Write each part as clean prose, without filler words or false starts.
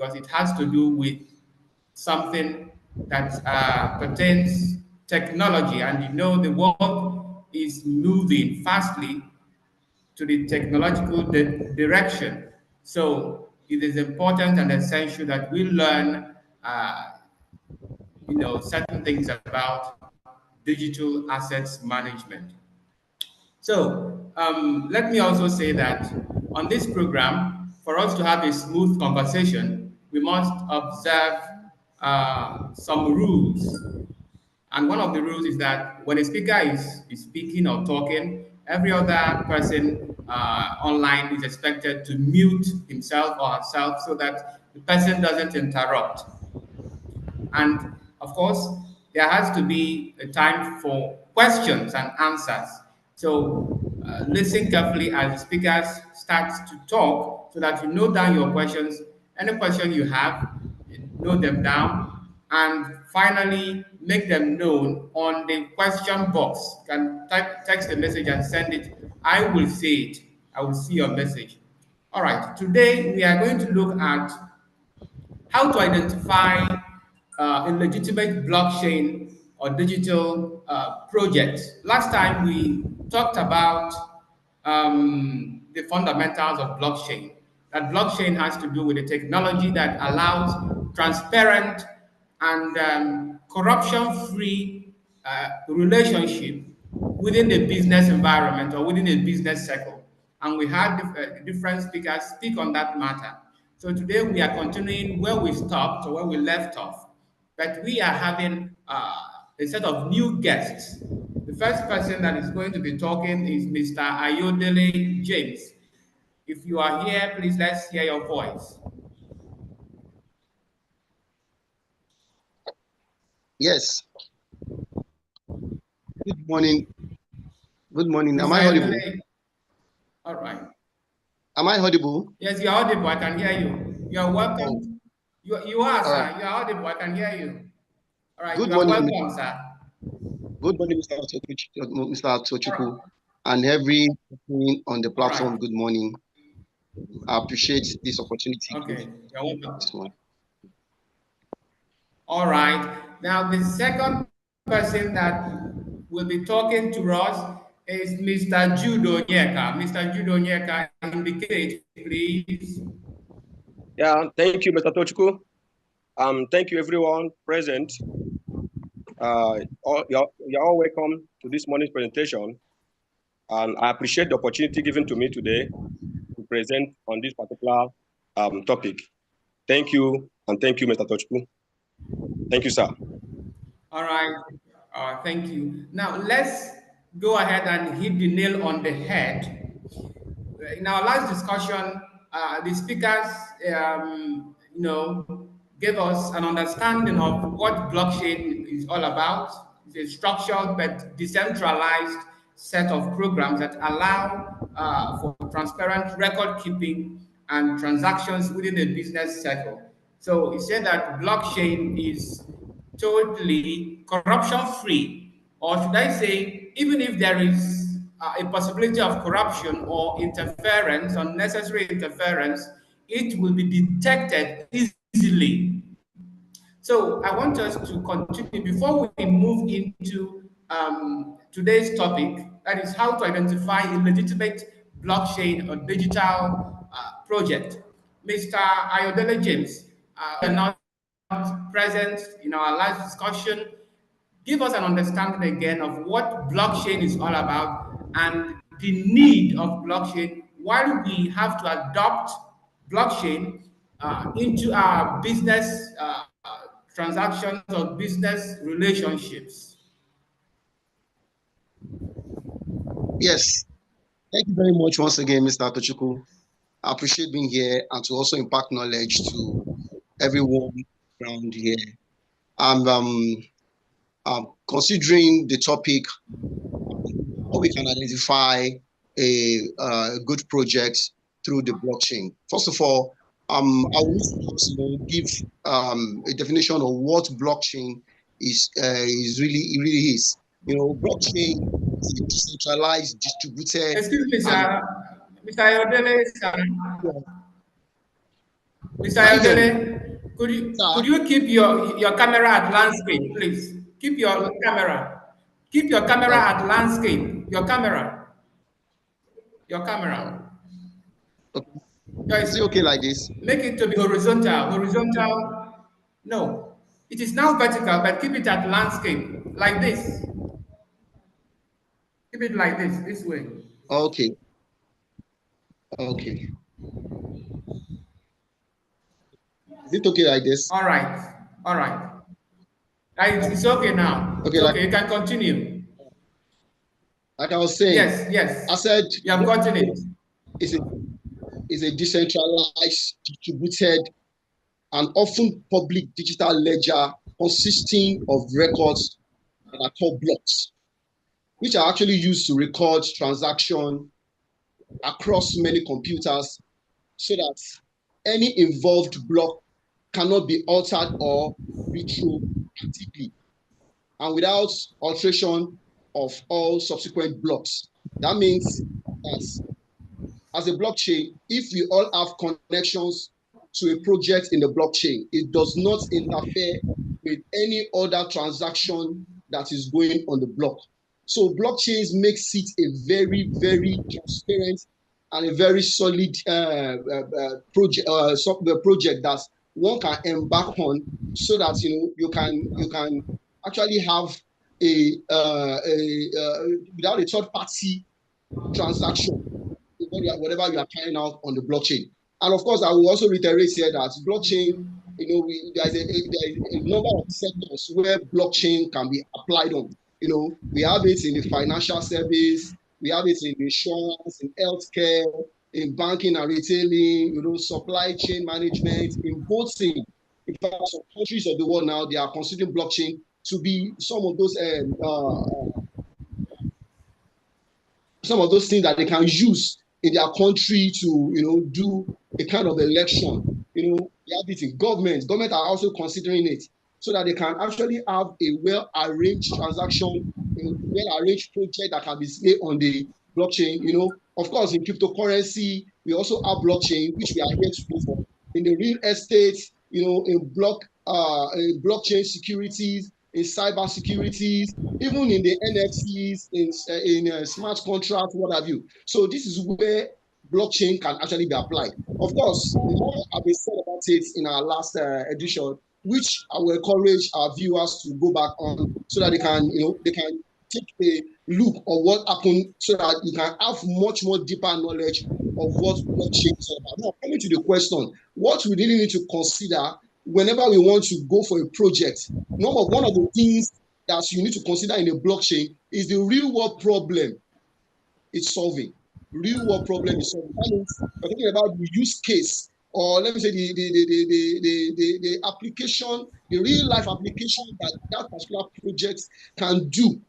because it has to do with something that pertains technology, and you know the world is moving fastly to the technological direction. So it is important and essential that we learn, certain things about digital assets management. So let me also say that on this program, for us to have a smooth conversation, we must observe some rules. And one of the rules is that when a speaker is speaking or talking, every other person online is expected to mute himself or herself so that the person doesn't interrupt. And of course, there has to be a time for questions and answers. So listen carefully as the speakers start to talk so that you note down your questions. Any question you have, note them down. And finally, make them known on the question box. You can type, text the message and send it. I will see it. I will see your message. All right. Today, we are going to look at how to identify a legitimate blockchain or digital project. Last time we talked about the fundamentals of blockchain. That blockchain has to do with the technology that allows transparent and corruption-free relationship within the business environment or within a business circle. And we had different speakers speak on that matter. So today we are continuing where we stopped or where we left off. But we are having a set of new guests. The first person that is going to be talking is Mr. Ayodele James. If you are here, please let's hear your voice. Yes. Good morning. Good morning. Mr. Am I audible? All right. Am I audible? Yes, you're audible. I can hear you. You're welcome. You are, sir. Right. You're audible. I can hear you. All right. Good You are morning, welcome, sir. Good morning, Mr. Tochukwu, and every person on the platform. Good morning. I appreciate this opportunity. Okay. You're welcome. This one. All right. Now, the second person that will be talking to us is Mr. Judo Nyeka. Mr. Judo Nyeka, indicate, please. Yeah, thank you, Mr. Tochukwu. Thank you, everyone present. You're all welcome to this morning's presentation. And I appreciate the opportunity given to me today to present on this particular topic. Thank you, and thank you, Mr. Tochukwu. Thank you, sir. All right. Thank you. Now, let's go ahead and hit the nail on the head. In our last discussion, the speakers, gave us an understanding of what blockchain is all about. It's a structured but decentralized set of programs that allow for transparent record keeping and transactions within the business cycle. So he said that blockchain is totally corruption free, or should I say, even if there is a possibility of corruption or interference, unnecessary interference, it will be detected easily. So I want us to continue before we move into today's topic, that is how to identify a legitimate blockchain or digital project. Mr. Ayodele James, you're not present in our last discussion. Give us an understanding again of what blockchain is all about and the need of blockchain, why we have to adopt blockchain into our business transactions or business relationships. Yes. Thank you very much once again, Mr. Tochukwu. I appreciate being here and to also impart knowledge to everyone around here. And considering the topic, how we can identify a good project through the blockchain. First of all, I will just give a definition of what blockchain is really is. Blockchain is a decentralized, distributed. Excuse me, sir. Mr. Ayodele, sir. Mr. Eldele, could you keep your camera at landscape, please? Keep your camera. Keep your camera at landscape. Your camera. Your camera. Okay. Is it okay like this? Make it to be horizontal. Horizontal. No. It is now vertical, but keep it at landscape. Like this. Keep it like this way. Okay. Okay. Is it okay like this? All right. All right. It's okay now. Okay, It's okay. You can continue. Like I was saying. Yes. I said you have gotten it. Is a decentralized, distributed, and often public digital ledger consisting of records that are called blocks, which are actually used to record transactions across many computers so that any involved block cannot be altered or retroactively and without alteration of all subsequent blocks. That means that as a blockchain, if we all have connections to a project in the blockchain, it does not interfere with any other transaction that is going on the block. So blockchains makes it a very, very transparent and a very solid project that one can embark on, so that you can actually have without a third party transaction, whatever you are carrying out on the blockchain. And of course, I will also reiterate here that blockchain, there is a number of sectors where blockchain can be applied on. We have it in the financial service, we have it in insurance, in healthcare, in banking and retailing, supply chain management, in boating. In fact, some countries of the world now, they are considering blockchain to be some of those things that they can use in their country to do a kind of election. We have it in government. Government are also considering it so that they can actually have a well-arranged transaction, a well-arranged project that can be displayed on the blockchain. Of course, in cryptocurrency, we also have blockchain, which we are here to do for. In the real estate, in blockchain securities, in cyber securities, even in the NFTs, in smart contracts, what have you. So this is where blockchain can actually be applied. Of course, more have been said about it in our last edition, which I will encourage our viewers to go back on so that they can take a look of what happened, so that you can have much more deeper knowledge of what blockchain is all about. Now, coming to the question, what we really need to consider whenever we want to go for a project, one of the things that you need to consider in a blockchain is the real world problem it's solving. Real world problem is solving. That means we're talking about the use case, or let me say the application, the real life application that particular project can do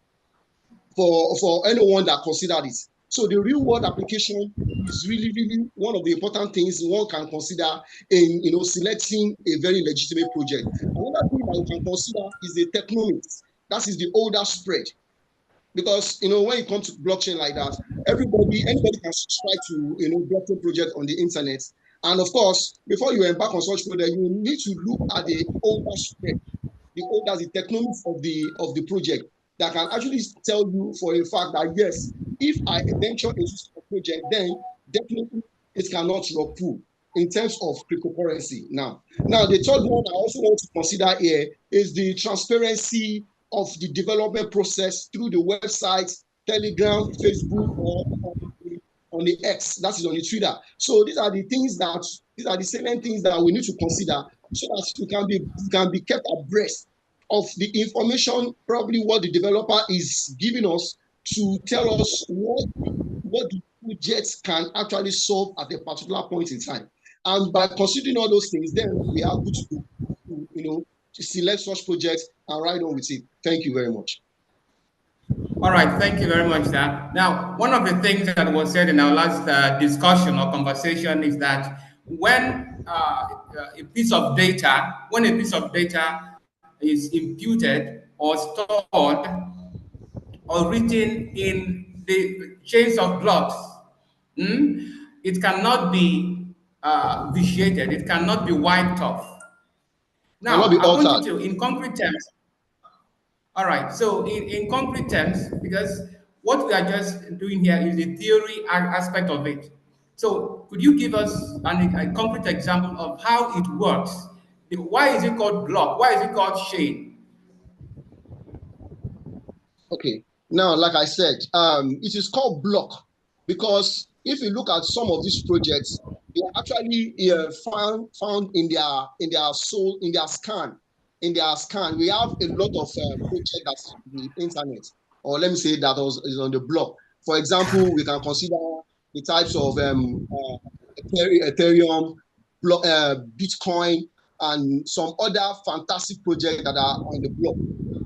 for anyone that considered it. So the real world application is really, really one of the important things one can consider in selecting a very legitimate project. Another thing that you can consider is the technomics. That is the older spread. Because when it comes to blockchain like that, anybody can subscribe to blockchain project on the internet. And of course, before you embark on such project, you need to look at the older spread, the technomics of the project, that can actually tell you for a fact that yes, if I venture into a project, then definitely it cannot rock through in terms of cryptocurrency. Now, the third one I also want to consider here is the transparency of the development process through the website, Telegram, Facebook, or on the X, that is on the Twitter. So these are the salient things that we need to consider, so that you can be kept abreast of the information, probably what the developer is giving us, to tell us what the project can actually solve at a particular point in time. And by considering all those things, then we are good to select such projects and ride on with it. Thank you very much. All right, thank you very much, sir. Now, one of the things that was said in our last discussion or conversation is that when a piece of data is imputed or stored or written in the chains of blocks, it cannot be vitiated. It cannot be wiped off. Cannot Now, be I want you altered. to, in concrete terms, all right. So, in concrete terms, because what we are just doing here is the theory aspect of it. So, could you give us a concrete example of how it works? Why is it called block? Why is it called chain? Okay. Now, like I said, it is called block because if you look at some of these projects, they are actually found in their soul in their scan. We have a lot of projects that's on the internet, or let me say that is on the block. For example, we can consider the types of Ethereum, Bitcoin, and some other fantastic projects that are on the block.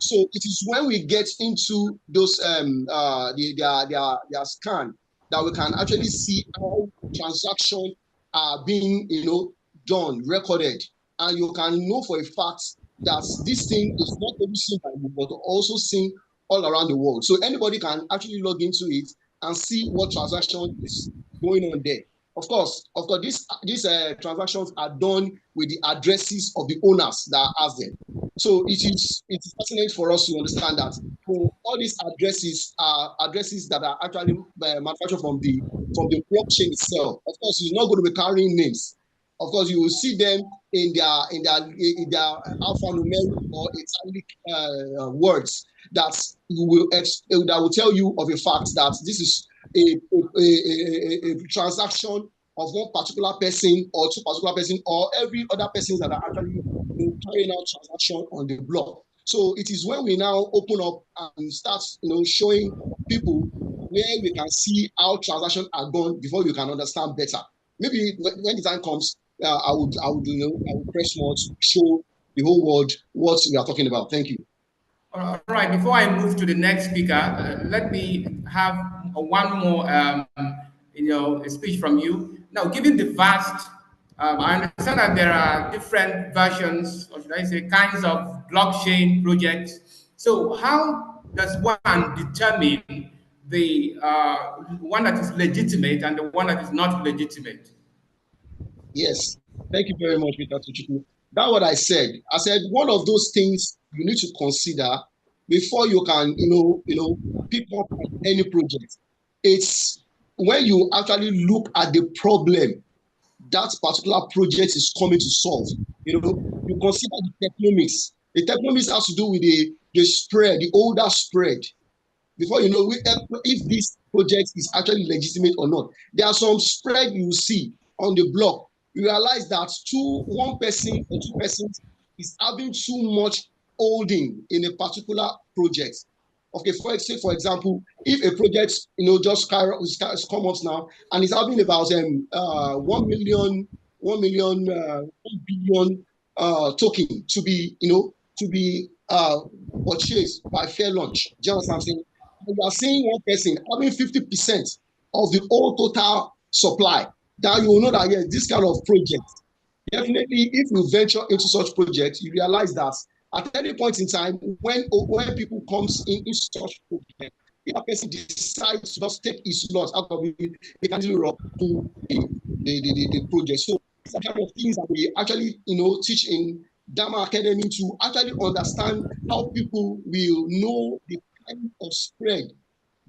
So it is when we get into those their scan that we can actually see how transactions are being done, recorded, and you can know for a fact that this thing is not only seen by you but also seen all around the world. So anybody can actually log into it and see what transaction is going on there. Of course, these transactions are done with the addresses of the owners that has them. So it is fascinating for us to understand that all these addresses are addresses that are actually manufactured from the blockchain itself. Of course, it's not going to be carrying names. Of course, you will see them in their alphanumeric or italic words that will tell you of a fact that this is a transaction of one particular person or two particular person or every other person that are actually carrying out transaction on the block. So it is when we now open up and start showing people where we can see how transactions are done before you can understand better. Maybe when the time comes, I would press more to show the whole world what we are talking about. Thank you. All right. Before I move to the next speaker, let me have one more, a speech from you. Now, given the vast, I understand that there are different versions, or should I say, kinds of blockchain projects. So, how does one determine the one that is legitimate and the one that is not legitimate? Yes. Thank you very much, Mr. Tuchukwu. That's what I said. I said one of those things you need to consider before you can, pick up on any project. It's when you actually look at the problem that particular project is coming to solve. You consider the technomics. The technomics has to do with the spread, the older spread before you know if this project is actually legitimate or not. There are some spread you see on the block. You realize that one person or two persons is having too much holding in a particular project. Okay, for example, if a project just come up now and it's having about 1 billion token to be purchased by fair launch. Do you understand what I'm saying? You are seeing one person having 50% of the whole total supply, then you will know that yes, this kind of project, definitely if you venture into such projects, you realize that at any point in time, when people comes in such project, if a person decides to just take his loss out of it, they can easily rock to the project. So these are kind of things that we actually teach in DAMA Academy to actually understand how people will know the kind of spread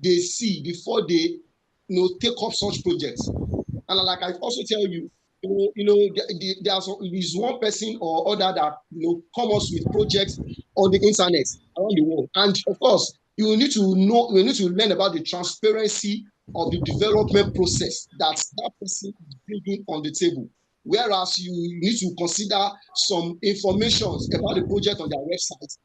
they see before they take up such projects. And like I also tell you, there's one person or other that come up with projects on the internet around the world. And of course, you need to learn about the transparency of the development process that person is bringing on the table. Whereas you need to consider some information about the project on their website.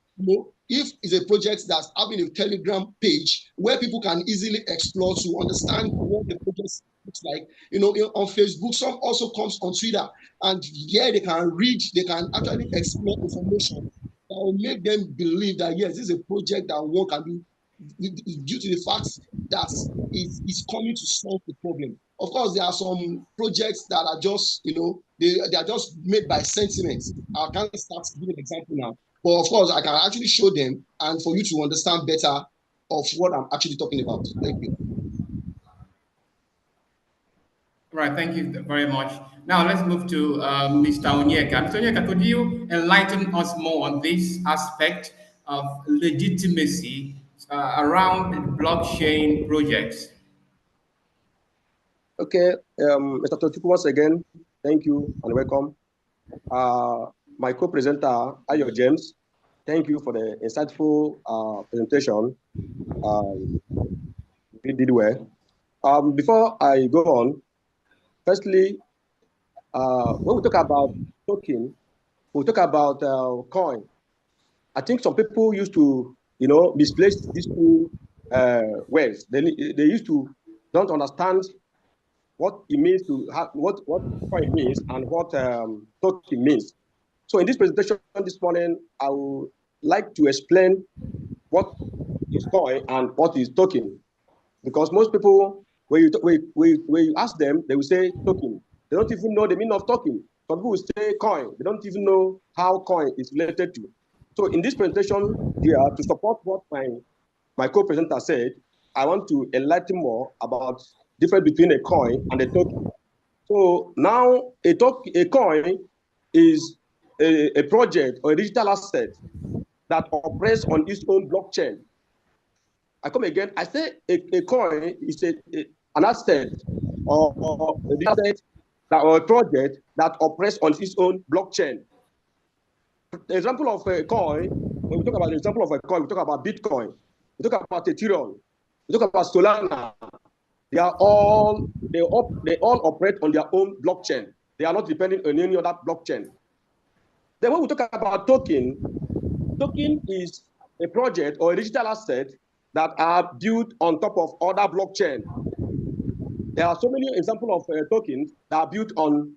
If it's a project that's having a Telegram page where people can easily explore to understand what the project looks like. On Facebook, some also comes on Twitter, and here they can actually explore information that will make them believe that yes, this is a project that one can do due to the fact that it's coming to solve the problem. Of course, there are some projects that are just, they are just made by sentiments. I can't start giving an example now. But of course, I can actually show them and for you to understand better of what I'm actually talking about. Thank you. Right, thank you very much. Now let's move to Mr. Onyeka. Mr. Onyeka, could you enlighten us more on this aspect of legitimacy around blockchain projects? Okay, Mr. Tochukwu, once again, thank you and welcome. My co-presenter, Ayo James, thank you for the insightful presentation. You did well. Before I go on, firstly, when we talk about token, we talk about coin. I think some people used to, misplace these two words. They used to don't understand what it means to have what coin means and what token means. So in this presentation this morning, I would like to explain what is coin and what is token, because most people, when you ask them, they will say token. They don't even know the meaning of token. Some people will say coin. They don't even know how coin is related to. So in this presentation here, to support what my co-presenter said, I want to enlighten more about difference between a coin and a token. So now a coin is a project or a digital asset that operates on its own blockchain. I come again, I say a coin is an asset or a asset that, or a project that operates on its own blockchain. The example of a coin, when we talk about the example of a coin, we talk about Bitcoin, we talk about Ethereum, we talk about Solana. They all operate on their own blockchain. They are not dependent on any other blockchain. Then when we talk about token is a project or a digital asset that are built on top of other blockchain. There are so many examples of tokens that are built on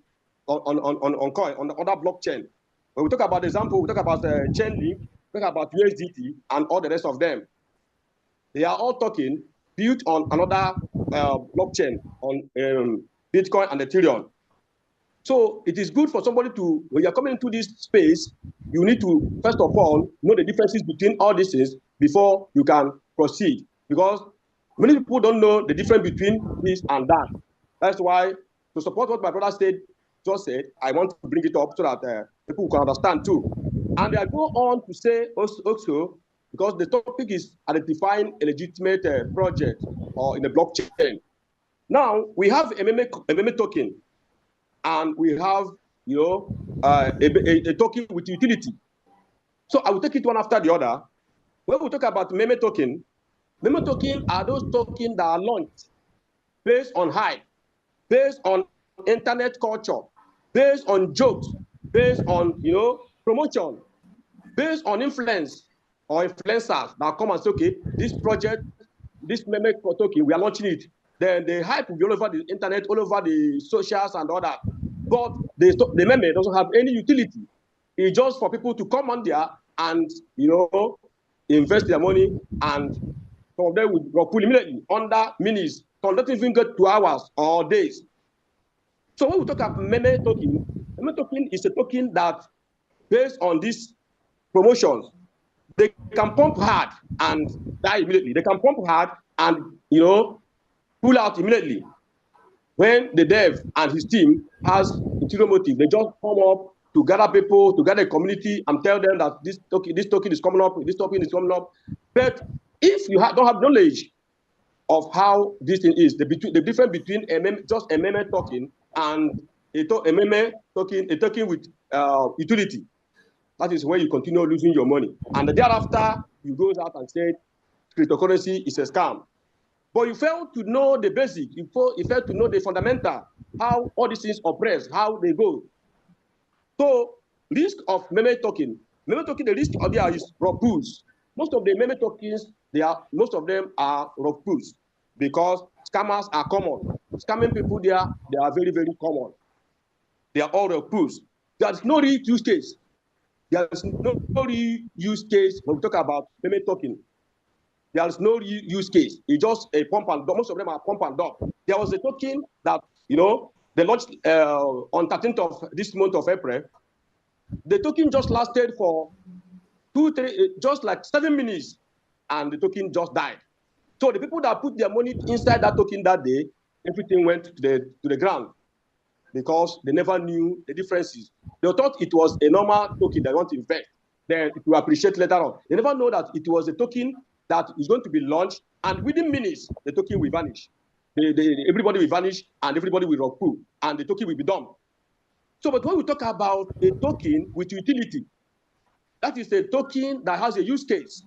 coin, on the other blockchain. When we talk about example, we talk about Chainlink, we talk about USDT, and all the rest of them. They are all tokens built on another blockchain, on Bitcoin and Ethereum. So it is good for somebody to, when you're coming into this space, you need to, first of all, know the differences between all these things before you can proceed. Because many people don't know the difference between this and that. That's why, to support what my brother just said, I want to bring it up so that people can understand too. And I go on to say also, because the topic is identifying a legitimate project or in a blockchain. Now, we have a meme token, and we have, a token with utility. So I will take it one after the other. When we talk about meme token are those tokens that are launched based on hype, based on internet culture, based on jokes, based on promotion, based on influence or influencers that come and say, okay, this project, this meme token, we are launching it. Then the hype will be all over the internet, all over the socials and all that. But the meme doesn't have any utility. It's just for people to come on there and invest their money, and some of them will pull immediately under minutes. Some don't even get 2 hours or days. So when we talk about meme token is a token that, based on these promotions, they can pump hard and die immediately. They can pump hard and pull out immediately. When the dev and his team has ulterior motive, they just come up to gather people, to gather a community, and tell them that this token is coming up, this token is coming up. But if you don't have knowledge of how this thing is, the difference between just a meme token and a token with utility, that is where you continue losing your money. And thereafter, you go out and say cryptocurrency is a scam. But you fail to know the basic, you fail to know the fundamental, how all these things operate, how they go. So, risk of meme token, the risk of there is rough pools. Most of the meme tokens, most of them are rough pools because scammers are common. Scamming people there, they are very, very common. They are all rough pools. There's no real use case. There's no real use case when we talk about meme token. There's no use case. It's just a pump and dump. Most of them are pump and dump. There was a token that, they launched on 13th of this month of April. The token just lasted for just like 7 minutes, and the token just died. So the people that put their money inside that token that day, everything went to the ground because they never knew the differences. They thought it was a normal token they want to invest. Then it will appreciate later on. They never know that it was a token that is going to be launched, and within minutes, the token will vanish. Everybody will vanish, and everybody will rock through, and the token will be dumped. So, but when we talk about a token with utility, that is a token that has a use case.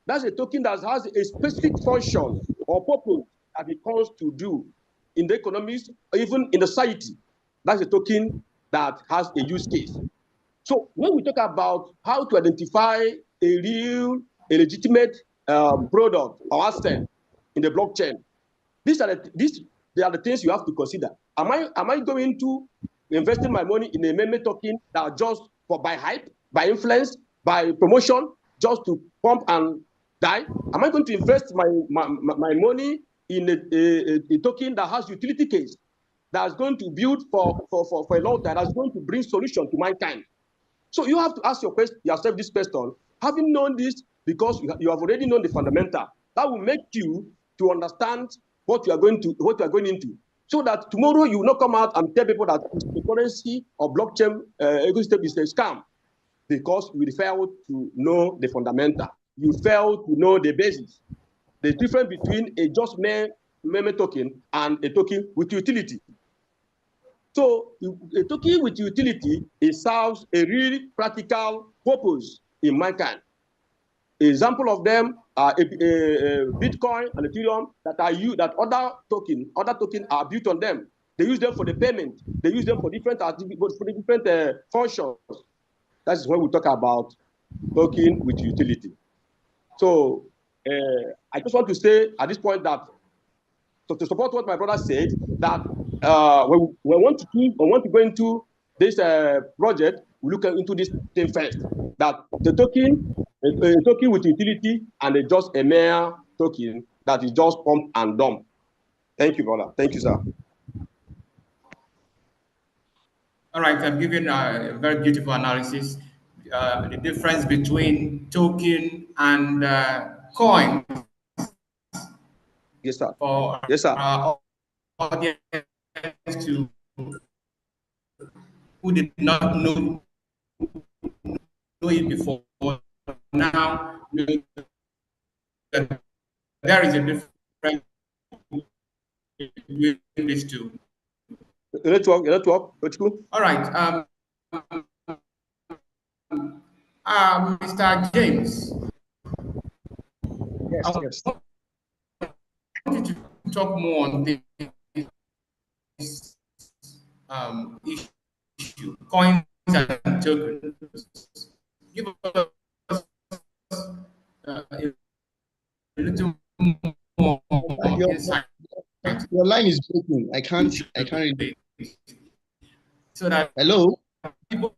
That's a token that has a specific function or purpose that it comes to do in the economies, or even in the society. That's a token that has a use case. So when we talk about how to identify a legitimate product or asset in the blockchain, these are the things you have to consider. Am I going to investing my money in a meme token that just by hype, by influence, by promotion, just to pump and die? Am I going to invest my money in a token that has utility case, that's going to build for a long time, that's going to bring solution to mankind? So you have to ask yourself this question, having known this, because you have already known the fundamental, that will make you to understand what you are going into, so that tomorrow you will not come out and tell people that the currency or blockchain ecosystem is a scam, because you failed to know the fundamental. You failed to know the basis. The difference between a just meme token and a token with utility. So a token with utility, it serves a really practical purpose in mankind. Example of them are Bitcoin and Ethereum that other tokens are built on them. They use them for the payment. They use them for different functions. That is when we talk about token with utility. So I just want to say at this point that, so to support what my brother said, that when we want to go into this project, we look into this thing first. That the token, a token with utility, and just a mere token that is just pump and dump. Thank you, brother. Thank you, sir. All right, I've given a very beautiful analysis. The difference between token and coin. Yes, sir. For yes, sir. Our audience who did not know it before, now there is a difference between these two. Network. All right. Mr. James. Yes. I wanted to talk more on this issue, coins and tokens. Give us a little more insight. Your line is breaking. I can't read. So that hello. People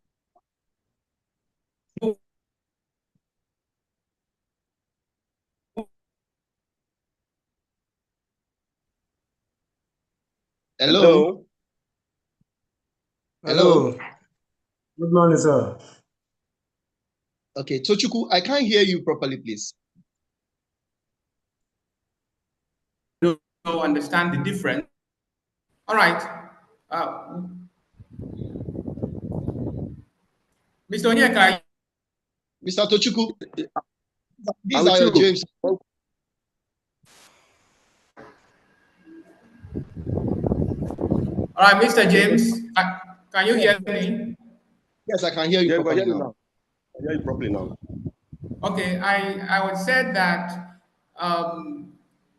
Hello. Hello. Good morning, sir. Okay, Tochukwu, I can't hear you properly, please. don't understand the difference. All right. Mr. Onyeka. Mr. Tochukwu, these are your James. All right, Mr. James, can you hear me? Yes, I can hear you properly now. I hear you properly now. Okay, I would say that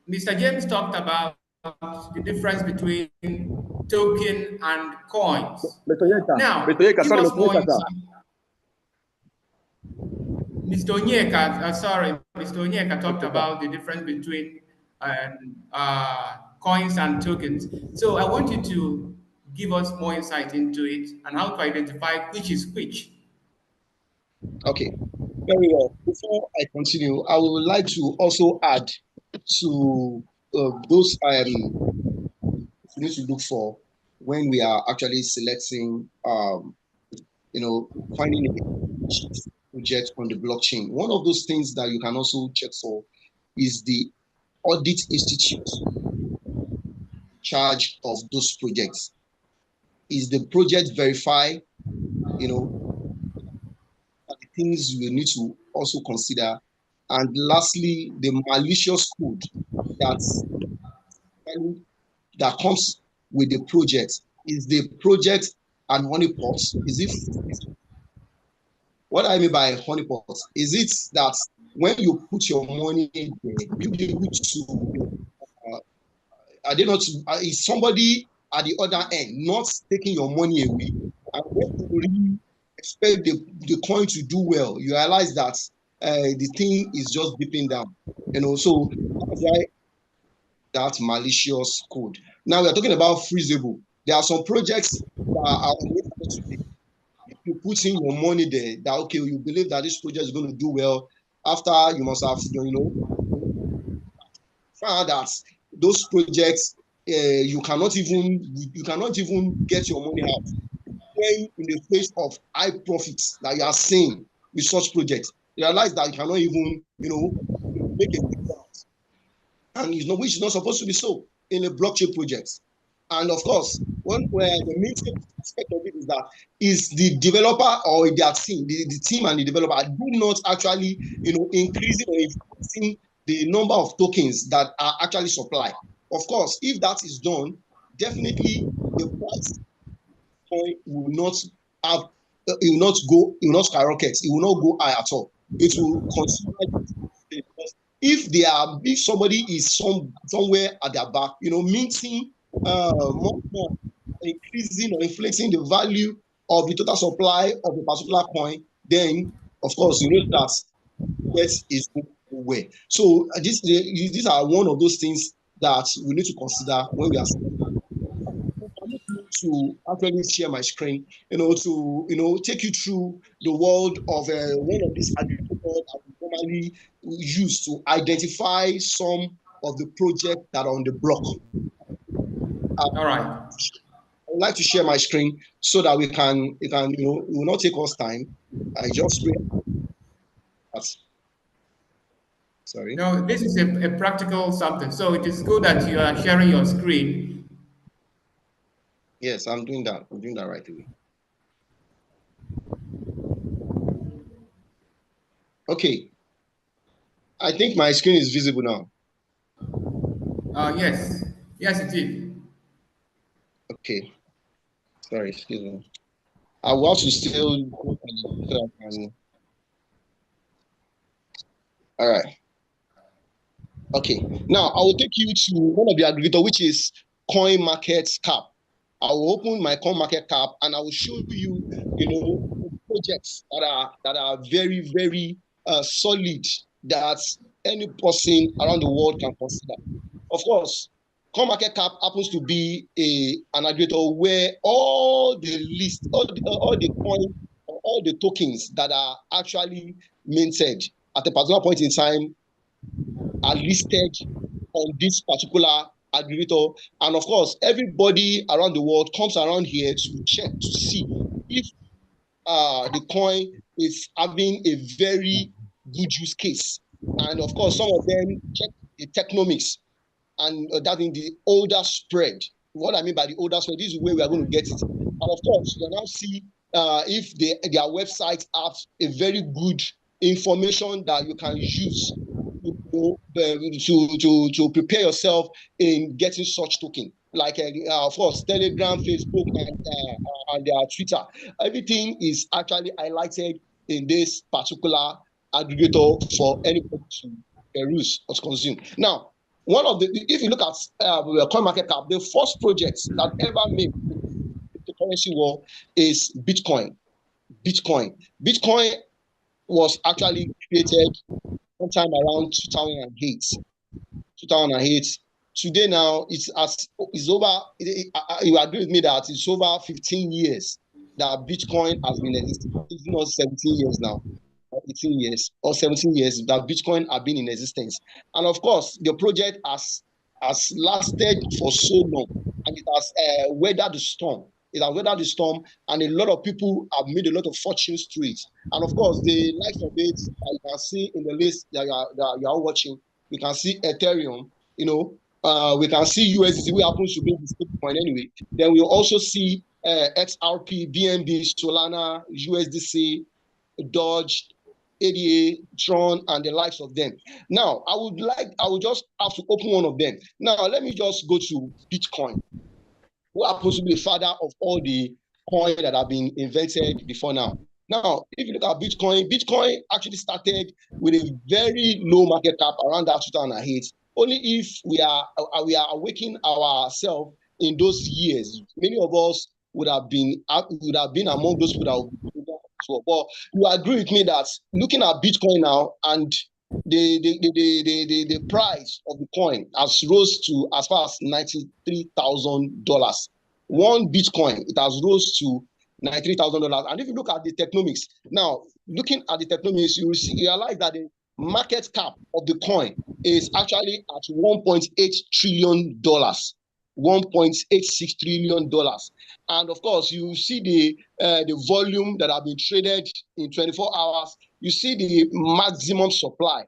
Mr. James talked about the difference between token and coins. Now, give us more insight. Mr. Onyeka talked about the difference between coins and tokens. So I want you to give us more insight into it and how to identify which is which. Okay, very well. Before I continue, I would like to also add to those we need to look for when we are actually selecting, finding a project on the blockchain. One of those things that you can also check for is the audit institute. charge of those projects? Is the project verified? The things you need to also consider. And lastly, the malicious code that's that comes with the project. Is the project an honeypot? Is it what I mean by honeypot? Is it that when you put your money in there, you be able to are they not is somebody at the other end not taking your money away? And when you really expect the coin to do well, you realize that the thing is just dipping down. So that's why that malicious code. Now we're talking about freezable. There are some projects that are today. If you put in your money there, that okay, you believe that this project is going to do well. After you must have, found that those projects you cannot even get your money out. When in the face of high profits that you are seeing with such projects, you realize that you cannot even, make a difference. And which is not supposed to be so in a blockchain project. And of course, where the main aspect of it is that is the developer or their team, the team and the developer do not actually, increasing or increasing the number of tokens that are actually supplied. Of course, if that is done, definitely the price point will not have, it will not skyrocket. It will not go high at all. It will continue. If somebody is somewhere at their back, minting more, increasing or inflating the value of the total supply of a particular coin, then of course that is way. So these are one of those things that we need to consider when we are to actually share my screen, to take you through the world of one of these aggregators that we normally use to identify some of the projects that are on the block. All right. I would like to share my screen so that it will not take us time. I just sorry. No, this is a practical something. So it is good that you are sharing your screen. Yes, I'm doing that. I'm doing that right away. Okay. I think my screen is visible now. Yes. Yes, it is. Okay. Sorry, excuse me. I want to still all right. Okay. Now I will take you to one of the aggregator, which is Coin Market Cap. I will open my Coin Market Cap and I will show you, projects that are very, very solid that any person around the world can consider. Of course, Coin Market Cap happens to be an aggregator where all the list, all the coin, all the tokens that are actually minted at a particular point in time are listed on this particular aggregator. And of course, everybody around the world comes around here to check to see if the coin is having a very good use case. And of course, some of them check the technomics and that in the older spread. What I mean by the older spread, this is where we are going to get it. And of course, you now see if their website have a very good information that you can use to prepare yourself in getting such token. Like of course, Telegram, Facebook, and Twitter. Everything is actually highlighted in this particular aggregator for anybody to peruse or to consume. Now, if you look at CoinMarketCap, the first project that ever made the currency war is Bitcoin. Bitcoin was actually created sometime around 2008. Today now it's over. You agree with me that it's over 15 years that Bitcoin has been existing. It's not 17 years now, 18 years or 17 years that Bitcoin have been in existence. And of course, the project has lasted for so long, and it has weathered the storm. It has weathered the storm, and a lot of people have made a lot of fortunes through it. And of course, the likes of it, you can see in the list that you are watching, you can see Ethereum, we can see USDC, which happens to be the stablecoin anyway. Then we'll also see XRP, BNB, Solana, USDC, Doge, ADA, Tron, and the likes of them. Now, I would just have to open one of them. Now, let me just go to Bitcoin, who happens to be the father of all the coins that have been invented before now. Now, if you look at Bitcoin, Bitcoin actually started with a very low market cap around that 2008. Only if we are awakening ourselves in those years, many of us would have been among those who have been. But you agree with me that looking at Bitcoin now and the price of the coin has rose to as far as $93,000. One Bitcoin, it has rose to $93,000. And if you look at the technomics, now looking at the technomics, you will realize that the market cap of the coin is actually at $1.8 trillion. $1.86 trillion. And of course, you see the volume that have been traded in 24 hours. You see the maximum supply.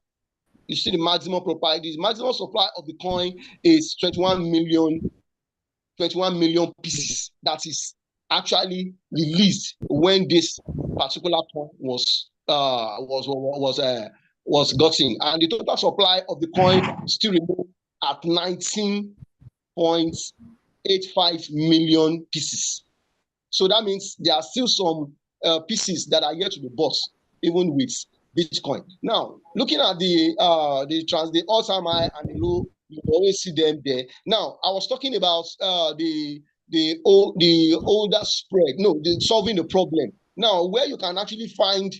You see the maximum supply. The maximum supply of the coin is 21 million pieces. That is actually released when this particular coin was gotten. And the total supply of the coin still remains at 19.85 million pieces. So that means there are still some pieces that are yet to be bought, even with Bitcoin. Now, looking at the all-time high and the low, you always see them there. Now, I was talking about the older spread. No, solving the problem. Now, where you can actually find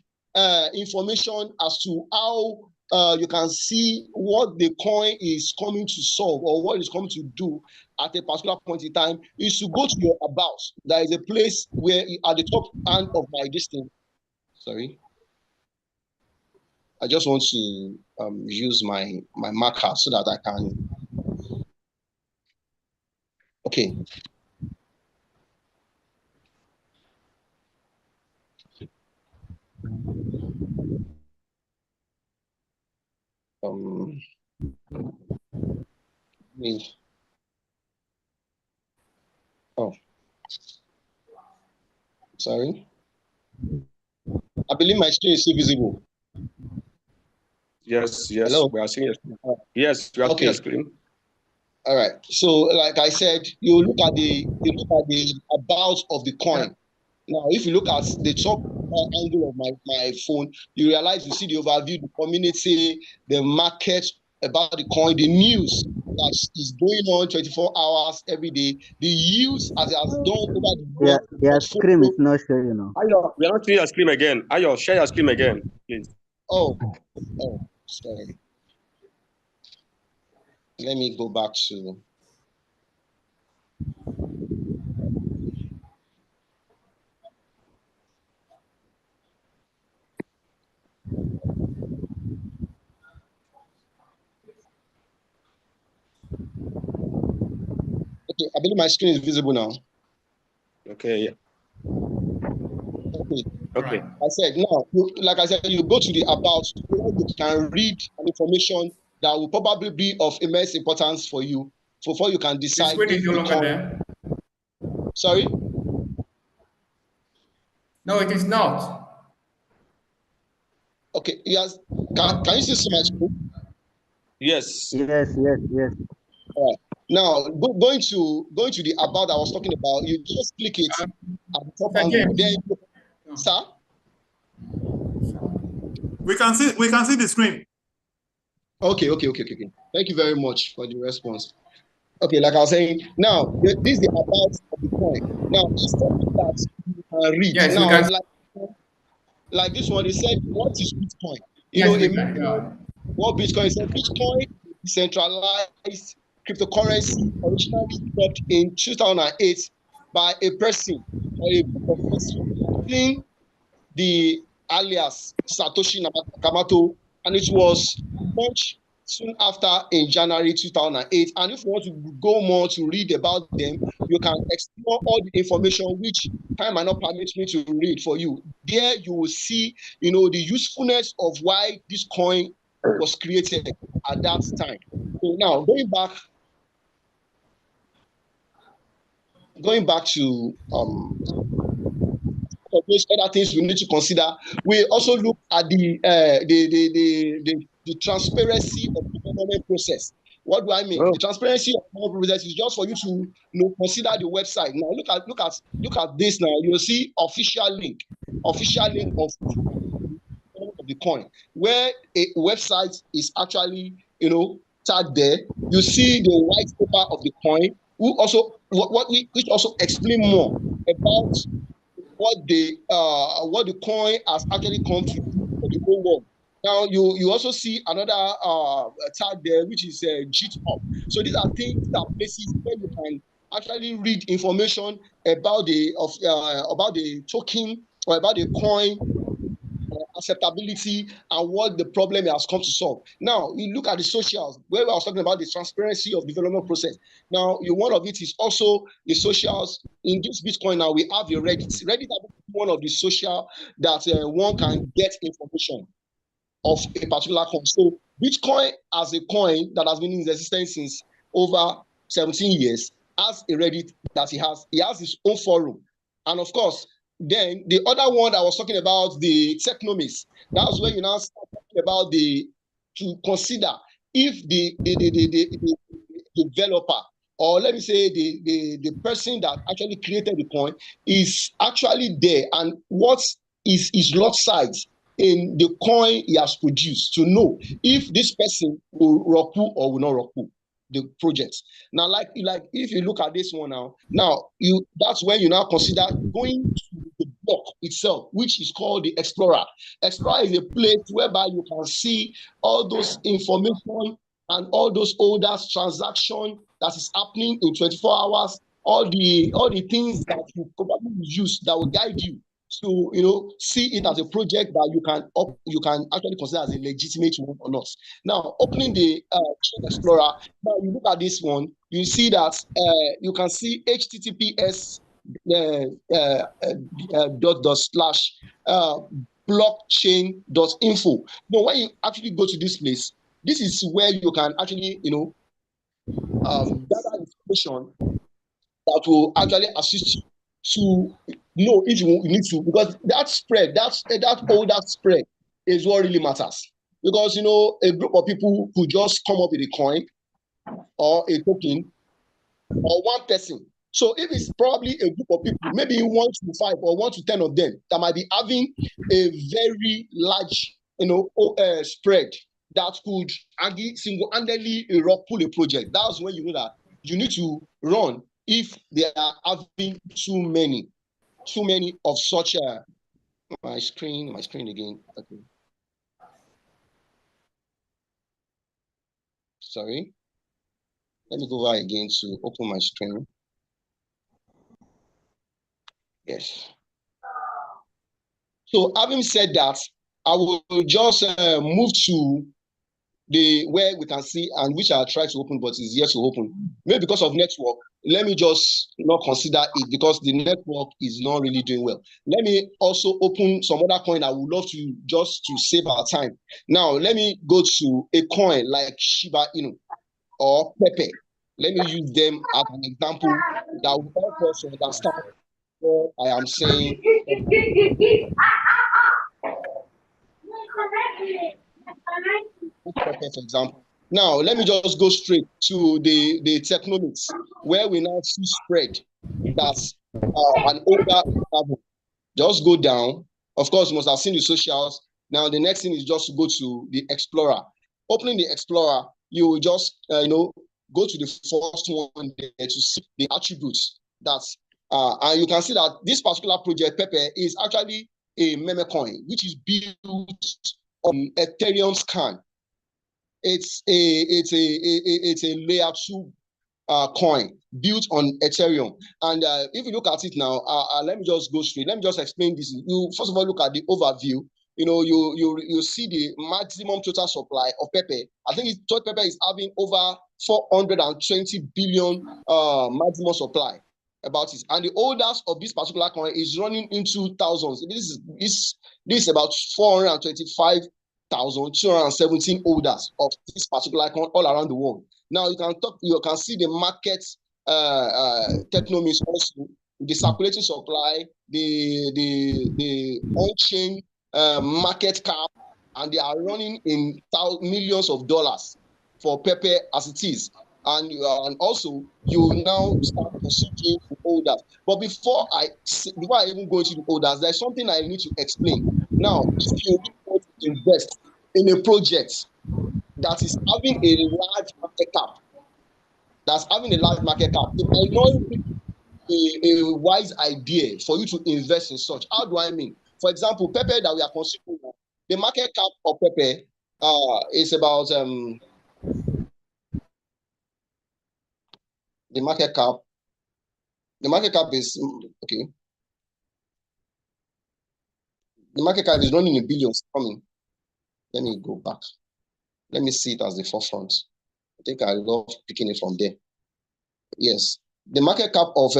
information as to how you can see what the coin is coming to solve or what it's coming to do at a particular point in time is to go to your about. There is a place where at the top hand of my distance. Sorry. I just want to use my marker so that I can. Okay. Oh, sorry. I believe my screen is still visible. Yes. Hello? We are seeing your screen. Yes, we are seeing your screen. All right. So, like I said, you look at the about of the coin. Now, if you look at the top angle of my phone, you realize you see the overview, the community, the market about the coin, the news that is going on 24 hours every day, the use as it has done over the years. Your screen is not showing. Ayo, we are not seeing your screen again. Ayo, share your screen again, please. Oh, sorry. Let me go back to. Okay, I believe my screen is visible now. Okay, yeah. Okay. I said, now, like I said, you go to the about, where you can read an information that will probably be of immense importance for you before you can decide. The screen is no longer there. Sorry? No, it is not. Okay, yes. Can you still see my screen? Yes. Yes. All right. Now, going to the about I was talking about, you just click it at the top angle. Then, sir? We can see the screen. Okay. Thank you very much for the response. Okay, like I was saying, now this is the about of the coin. Now, it's something that you can read. Yes, now, like this one, it said, what is Bitcoin? What Bitcoin is? Bitcoin is centralized cryptocurrency originally developed in 2008 by a person or a group of persons, including the alias Satoshi Nakamoto, and it was launched soon after in January 2008. And if you want to go more to read about them, you can explore all the information which time might not permit me to read for you. There you will see, the usefulness of why this coin was created at that time. So now going back going back to those other things we need to consider, we also look at the transparency of the development process. What do I mean? The transparency of the development process is just for you to consider the website. Now look at this. Now you'll see official link of the coin, where a website is actually tagged there. You see the white paper of the coin, which also explain more about what the coin has actually come to do for the whole world. Now you also see another tag there, which is GitHub. So these are places where you can actually read information about the token or about the coin acceptability and what the problem has come to solve. Now, you look at the socials, where I was talking about the transparency of development process. Now, one of it is also the socials. In this Bitcoin now, we have the Reddit. Reddit is one of the social that one can get information of a particular coin. So Bitcoin as a coin that has been in existence since over 17 years has a Reddit that he has his own forum. And of course, then the other one I was talking about, the technomists, that's where you now start talking about to consider if the developer, or let me say the person that actually created the coin is actually there, and what is his lot size in the coin he has produced, to know if this person will roku or will not roku the project. Now, like if you look at this one now that's when you now consider going to the block itself, which is called the Explorer. Explorer is a place whereby you can see all those information and all those orders, transaction that is happening in 24 hours, all the things that you probably use that will guide you to see it as a project that you can actually consider as a legitimate one or not. Now, opening the Explorer, now you look at this one, you see that you can see https blockchain.info. But when you actually go to this place, this is where you can actually gather information that will actually assist you to know if you need to, because that older spread is what really matters. Because a group of people could just come up with a coin or a token, or one person. So if it's probably a group of people, maybe 1 to 5 or 1 to 10 of them, that might be having a very large spread that could single-handedly pull a project. That's when you know that you need to run if they are having too many of such my screen again. Okay. Sorry. Let me go over again to open my screen. Yes. So having said that, I will just move to where we can see, and which I try to open, but is yet to open. Maybe because of network, let me just not consider it because the network is not really doing well. Let me also open some other coin I would love to, just to save our time. Now, let me go to a coin like Shiba Inu or Pepe. Let me use them as an example that will help us understand what I am saying. For example. Now, let me just go straight to the technomics, where we now see spread that's an older level. Just go down. Of course, you must have seen the socials. Now, the next thing is just to go to the Explorer. Opening the Explorer, you will just go to the first one there to see the attributes. And you can see that this particular project, Pepe, is actually a meme coin, which is built on Ethereum scan. It's a layer 2 coin built on Ethereum. And if you look at it now, let me just go straight. Let me just explain this. You first of all look at the overview. You see the maximum total supply of Pepe. I think Pepe is having over 420 billion maximum supply about it. And the holders of this particular coin is running into thousands. This is about 425,217 holders of this particular coin all around the world. Now you can see the market technomies also, the circulating supply, the on-chain market cap, and they are running in millions of dollars for Pepe as it is. And also you now start proceeding to holders. But before I even go into the holders, there's something I need to explain. Now, if you want to invest in a project that is having a large market cap, it might not be a wise idea for you to invest in such. How do I mean? For example, Pepe that we are considering now, the market cap of Pepe is about the market cap is okay. The market cap is running in billions. Coming. Let me go back. Let me see it as the forefront. I think I love picking it from there. Yes, the market cap of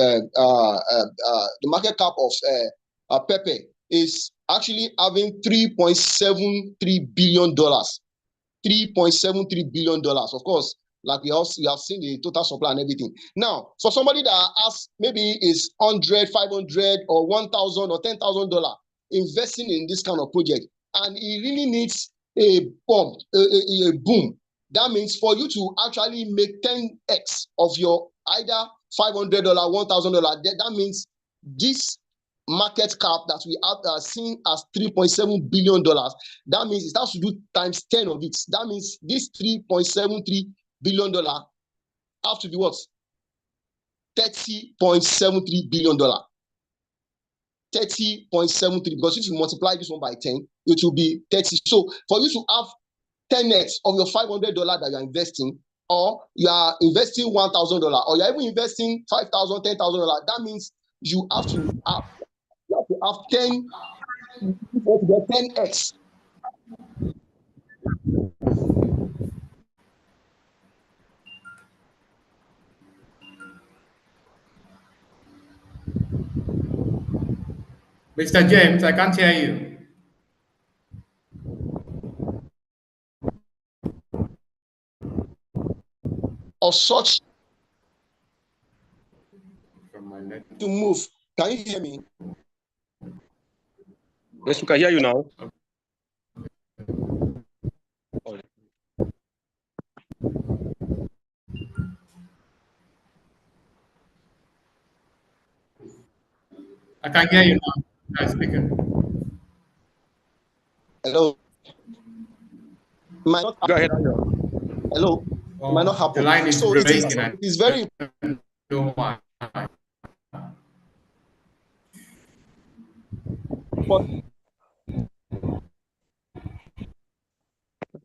Pepe is actually having $3.73 billion. $3.73 billion. Of course, like we have seen the total supply and everything. Now, for somebody that has maybe is 100, 500, or 1,000 or $10,000 investing in this kind of project, and he really needs a boom. That means for you to actually make 10x of your either $500, $1,000, that means this market cap that we have seen as $3.7 billion, that means it has to do times 10 of it. That means this $3.73 billion have to be what? $30.73 billion. 30.73, because if you multiply this one by 10, it will be 30. So for you to have 10x of your $500 that you're investing, or you are investing $1,000, or you're even investing $5,000, $10,000, that means you have to have 10x. Mr. James, I can't hear you. Of such From my net. to move. Can you hear me? Yes, we can hear you now. I can hear you now. I'm speaking. Hello. Go ahead. Hello. It might not happen. The line is So breaking. it is very important.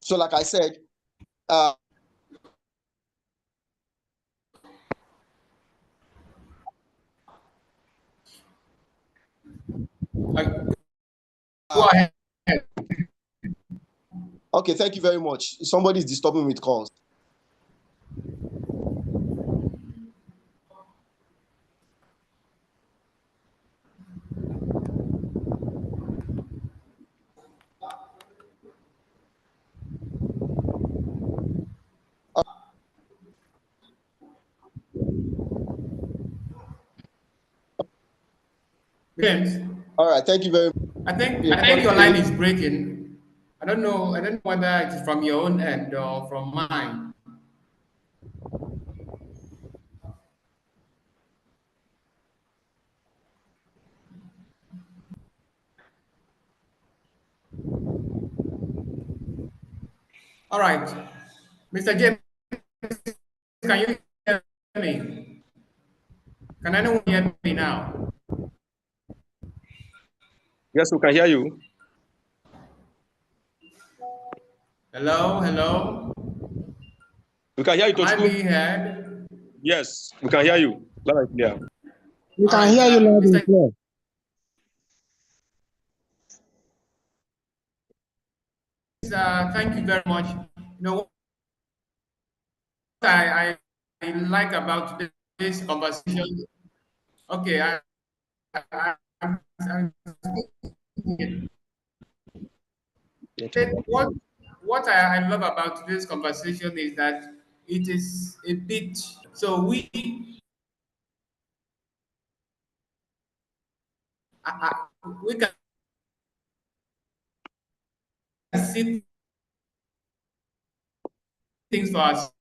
So like I said, go ahead. Okay, thank you very much. Somebody is disturbing me with calls. James. All right, thank you very much. I think your line is breaking. I don't know whether it's from your own end or from mine. All right, Mr. James, can you hear me? Can anyone hear me now? Yes, we can hear you. Hello, hello. We can hear you. Am I being heard? Yes, we can hear you. Loud and clear. We can hear you loud and clear. Thank you very much. You know, what I like about this conversation. Okay, I'm what I love about today's conversation is that it is a bit, so we we can see things for ourselves,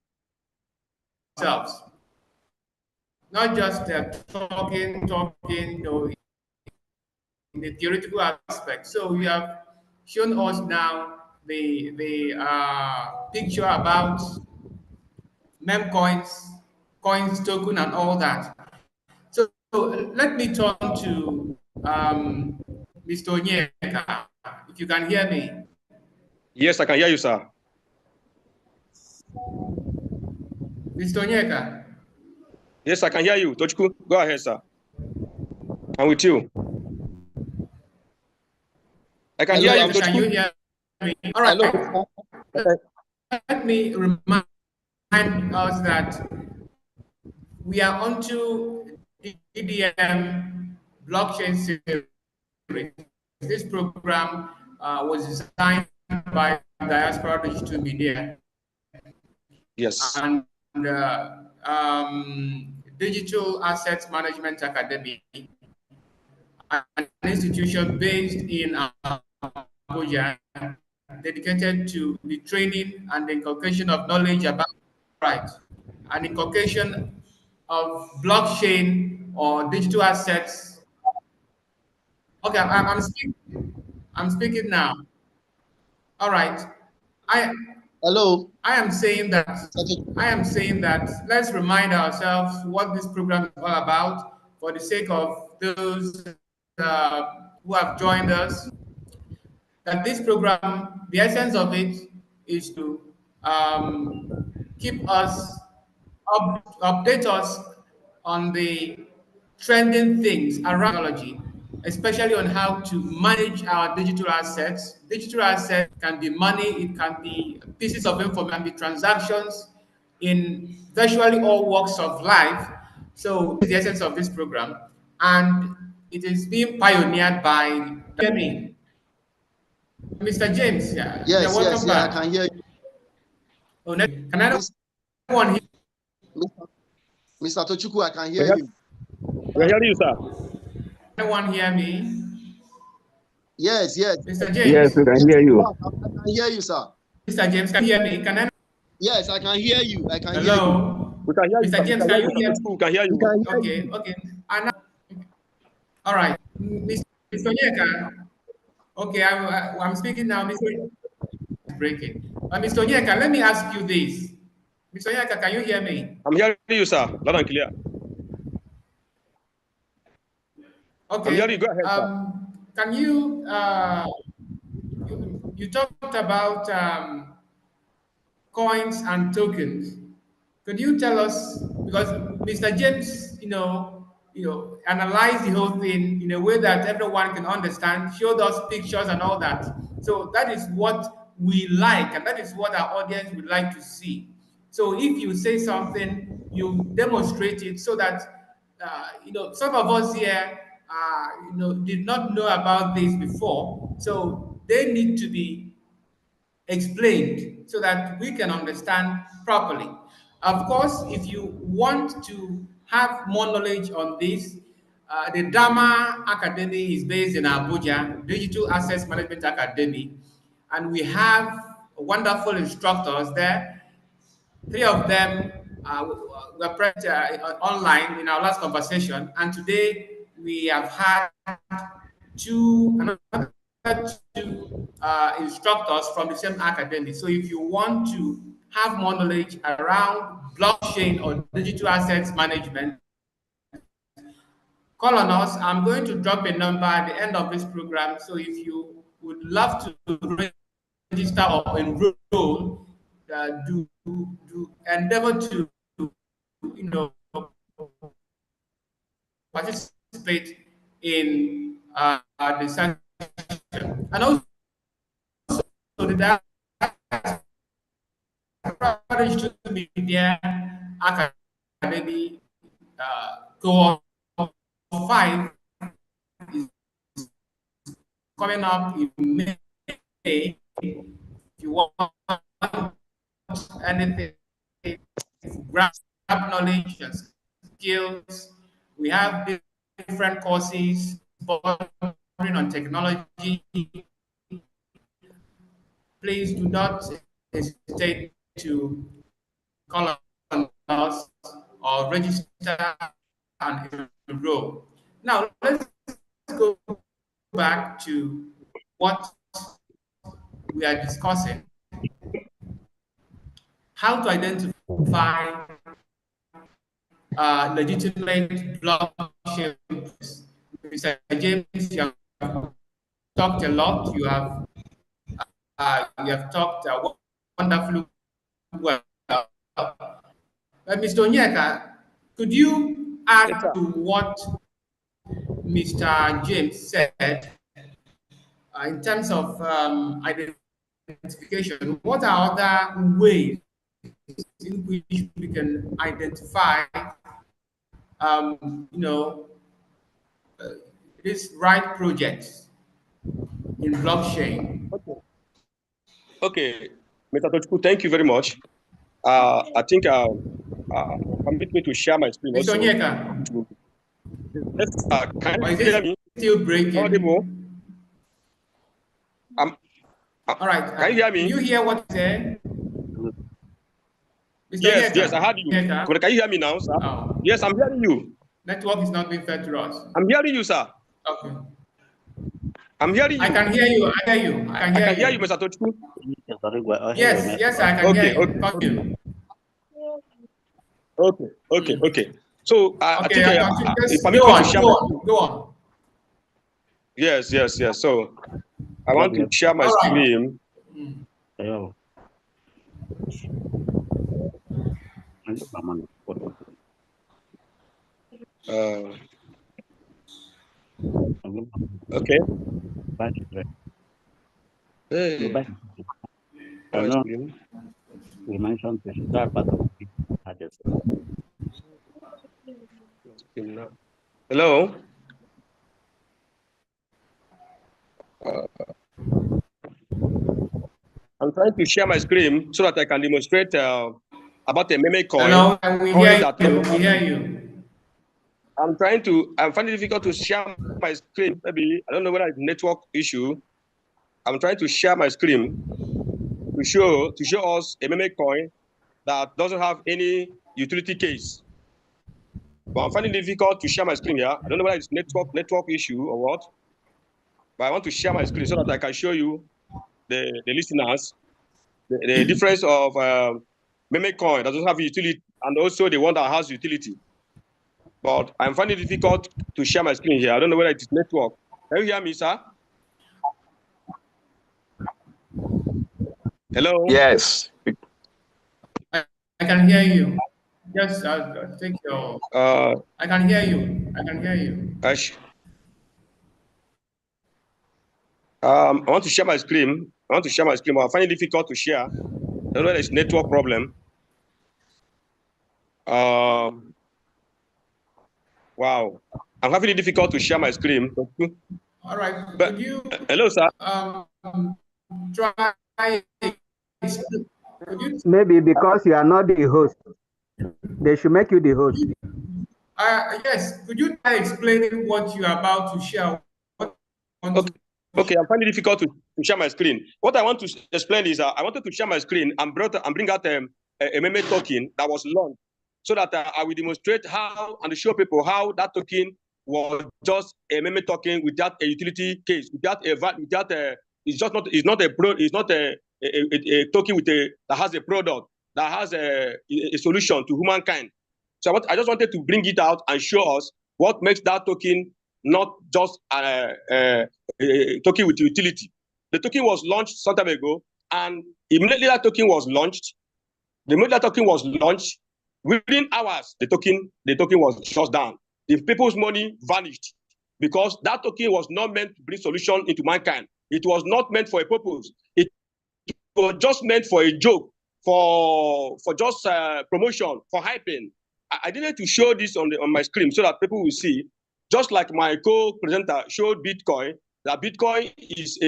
not just talking, in the theoretical aspect. So you have shown us now the picture about mem coins, token, and all that. So let me turn to Mr. Onyeka, if you can hear me. Yes, I can hear you, sir. Mr. Onyeka. Yes, I can hear you. Tochku, go ahead, sir. I'm with you. I can hear you, Tochku. Can you hear me? All right. Hello. Let me remind us that we are onto DDM blockchain series. This program was designed by Diaspora Digital Media. Yes. And Digital Assets Management Academy, an institution based in Abuja, dedicated to the training and the inculcation of knowledge about rights and inculcation of blockchain or digital assets. Okay, I'm speaking now. All right. Hello. I am saying that let's remind ourselves what this program is all about for the sake of those who have joined us. That this program, the essence of it is to keep us update us on the trending things around technology, especially on how to manage our digital assets. Digital assets can be money, it can be pieces of information, can be transactions in virtually all walks of life. So this is the essence of this program, and it is being pioneered by Mr. James. Yeah, you're welcome back. I can hear you. Oh, can anyone hear? Mr. Tochukwu, I can hear you. We hear you, sir. Anyone hear me? Yes. Mr. James. Yes, we can hear you. I can hear you, sir. Mr. James, can you hear me? Yes, I can hear you. I can hear you. Hello? We can hear you. Mr. James, can you hear me? We can hear you. Okay. All right. Mr. Onyeka. Okay, I'm speaking now. Mr. Breaking. Mr. Onyeka, let me ask you this. Mr. Onyeka, can you hear me? I'm hearing you, sir. Loud and clear. Okay. I'm hearing you. Go ahead, sir. Can you, you talked about coins and tokens. Could you tell us, because Mr. James, analyzed the whole thing in a way that everyone can understand, showed us pictures and all that. So that is what we like, and that is what our audience would like to see. So if you say something, you demonstrate it so that, some of us here, did not know about this before. So they need to be explained so that we can understand properly. Of course, if you want to have more knowledge on this, the DAMA Academy is based in Abuja, Digital Assets Management Academy, and we have wonderful instructors there. 3 of them were present online in our last conversation, and today we have had another two instructors from the same academy. So if you want to have more knowledge around blockchain or digital assets management, call on us. I'm going to drop a number at the end of this program. So if you would love to register or enroll, do endeavor to participate in the session. And also the Digital Media Academy cohort 5 is coming up in May. If you want anything, grab knowledge and skills, we have different courses, but on technology, please do not hesitate to call on us or register and enroll. Now, let's go back to what we are discussing. How to identify legitimate blockchain. Mr. James, you have talked a lot. You have talked wonderfully well. Mr. Onyeka, could you add Yes, to what Mr. James said in terms of identification? What are other ways in which we can identify, you know, these right projects in blockchain? Okay, Mr. Tochku, thank you very much. I think permit me to share my screen Mr. also. Onyeka, Yes, can or you is hear it me? still breaking? Audible? All right. Can you hear me? Did you hear what he said? Mr. Yes, Onyeka? yes, I heard you. Onyeka? But can you hear me now, sir? Oh, Yes, I'm hearing you. network is not being fed to us. I'm hearing you, sir. Okay. I'm hearing you. I can hear you. I hear you. I can hear you. Mr. Tochku. Yes, yes, I can Okay, hear you. okay. Continue. Okay. So I Okay, think just permit go me to on, share go my on, go on. Yes. So I want to share my All right. screen. Okay. Hey. My screen. We mentioned the start part of Hello. I'm trying to share my screen so that I can demonstrate about a meme coin. Hello, we hear that, you. We hear you. I'm finding it difficult to share my screen. Maybe, I don't know whether it's network issue. I'm trying to share my screen to show us a meme coin that doesn't have any utility case. But I'm finding it difficult to share my screen here. I don't know whether it's network issue or what. But I want to share my screen so that I can show you the listeners the difference of meme coin that doesn't have utility and also the one that has utility. But I'm finding it difficult to share my screen here. I don't know whether it is network. Can you hear me, sir? Hello? Yes. I can hear you. Just take your. I can hear you. I can hear you. I want to share my screen. But I find it difficult to share. I don't know whether it's network problem. Wow. I'm having it difficult to share my screen. All right. But, could you hello, sir. Try. Maybe because you are not the host. They should make you the host. Yes. Could you try explaining what you are about to share? Okay, I'm finding it difficult to share my screen. What I want to explain is I wanted to share my screen and bring out a meme token that was launched so that I will demonstrate how and show people how that token was just a meme token without a utility case, it's not a token that has a product, that has a solution to humankind. So I just wanted to bring it out and show us what makes that token not just a token with utility. The token was launched some time ago, and immediately that token was launched, within hours, the token was shut down. The people's money vanished because that token was not meant to bring solution into mankind. It was not meant for a purpose. It was just meant for a joke, for just promotion, for hyping. I needed to show this on my screen so that people will see. Just like my co-presenter showed Bitcoin, that Bitcoin is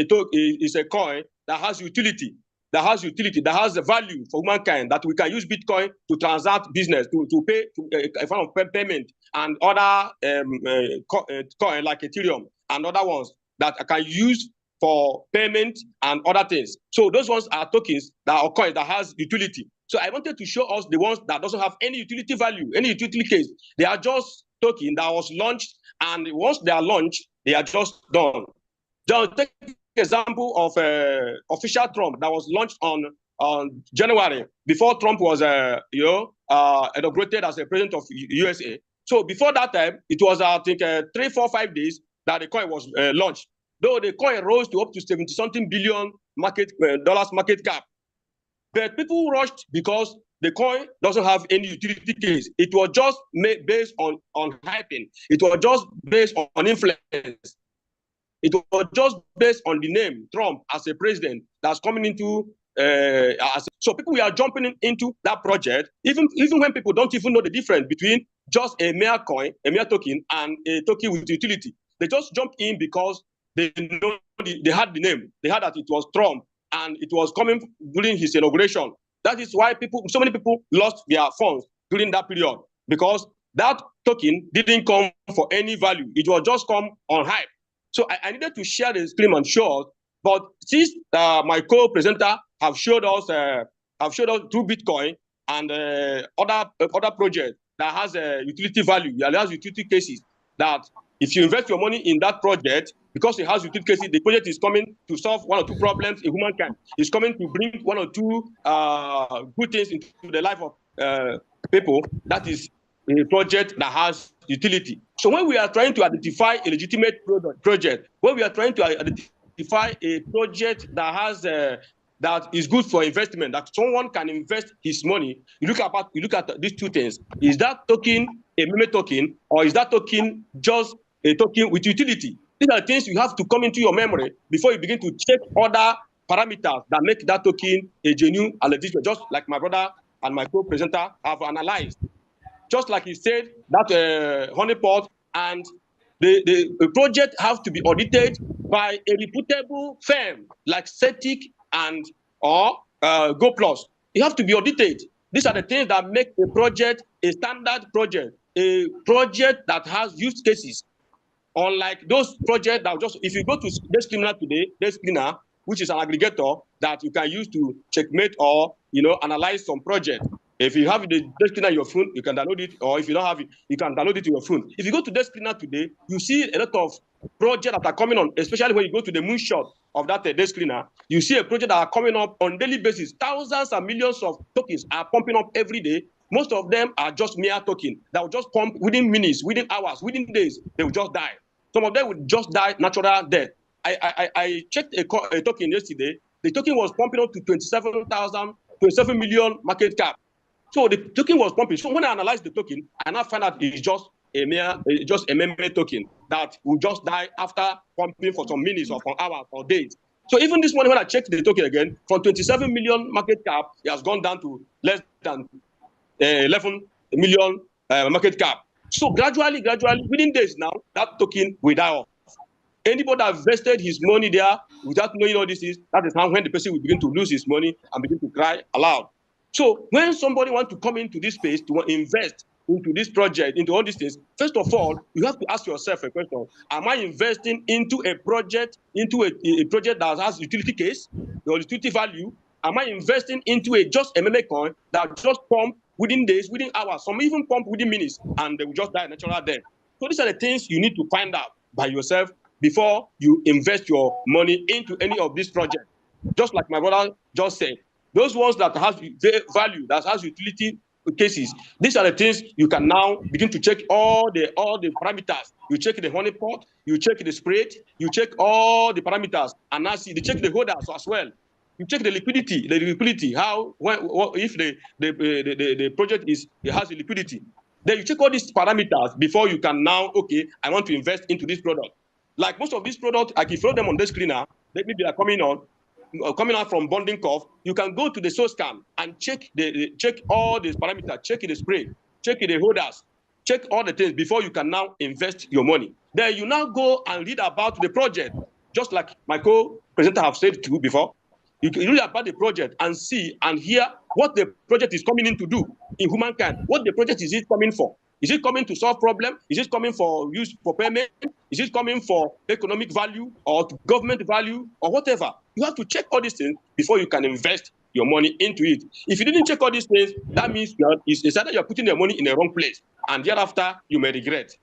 a coin that has utility, that has a value for mankind, that we can use Bitcoin to transact business, to pay a form of payment, and other coin like Ethereum and other ones. that I can use for payment and other things. So those ones are tokens that are coins that has utility. So I wanted to show us the ones that doesn't have any utility value, any utility case. They are just token that was launched, and once they are launched, they are just done. Just take example of official Trump that was launched on January before Trump was inaugurated as a president of USA. So before that time, it was I think 3, 4, 5 days that the coin was launched. Though the coin rose to up to 70-something billion dollars market cap, but people rushed because the coin doesn't have any utility case. It was just based on hyping. It was just based on influence. It was just based on the name Trump as a president that's coming into. So people were jumping into that project, even when people don't even know the difference between just a mere coin, a mere token, and a token with utility. They just jumped in because they know they had the name. They had that it was Trump, and it was coming during his inauguration. That is why so many people lost their funds during that period, because that token didn't come for any value. It was just come on hype. So I needed to share the screen and show us. But since my co-presenter have showed us through Bitcoin and other projects that has a utility value, that has utility cases, that if you invest your money in that project, because it has utility cases, the project is coming to solve 1 or 2 problems in humankind. It's coming to bring 1 or 2 good things into the life of people. That is a project that has utility. So when we are trying to identify a legitimate project, when we are trying to identify a project that has that is good for investment, that someone can invest his money, you look at these 2 things. Is that token a meme token, or is that token just a token with utility? These are things you have to come into your memory before you begin to check other parameters that make that token a genuine and legitimate, just like my brother and my co-presenter have analyzed. Just like he said, that honeypot and the project have to be audited by a reputable firm like CETIC and or GoPlus. It have to be audited. These are the things that make a project a standard project, a project that has use cases. Unlike those projects that just, if you go to Descleener today, Descleener, which is an aggregator that you can use to checkmate or analyze some project. If you have the Descleener on your phone, you can download it, or if you don't have it, you can download it to your phone. If you go to Descleener today, you see a lot of projects that are coming on, especially when you go to the moonshot of that Descleener, you see a project that are coming up on daily basis. Thousands and millions of tokens are pumping up every day. Most of them are just mere token that will just pump within minutes, within hours, within days. They will just die. Some of them will just die natural death. I checked a token yesterday. The token was pumping up to 27 million market cap. So the token was pumping. So when I analyzed the token, I now find out it's just a meme token that will just die after pumping for some minutes or for hours or days. So even this morning when I checked the token again, from 27 million market cap, it has gone down to less than 11 million market cap. So gradually, within days now, that token will die off. Anybody that invested his money there without knowing all this is, that is how when the person will begin to lose his money and begin to cry aloud. So when somebody wants to come into this space to invest into this project, into all these things, first of all, you have to ask yourself a question. Am I investing into a project, a project that has utility case, or utility value? Am I investing into just a meme coin that just pump within days, within hours, some even pump within minutes, and they will just die natural death? So these are the things you need to find out by yourself before you invest your money into any of these projects. Just like my brother just said, those ones that has value, that has utility cases, these are the things you can now begin to check all the parameters. You check the honeypot, you check the spread, you check all the parameters, and now see, they check the holders as well. You check the liquidity, how, if the project has a liquidity. Then you check all these parameters before you can now, okay, I want to invest into this product. Like most of these products, I can follow them on the screener, maybe they are coming out from bonding curve. You can go to the source cam and check all these parameters, check the spread, check the holders, check all the things before you can now invest your money. Then you now go and read about the project, just like my co-presenter have said to you before. You can read about the project and see and hear what the project is coming in to do in humankind, what the project is coming for. Is it coming to solve problem? Is it coming for use for payment? Is it coming for economic value or government value or whatever? You have to check all these things before you can invest your money into it. If you didn't check all these things, that means it's either you're putting your money in the wrong place, and thereafter you may regret.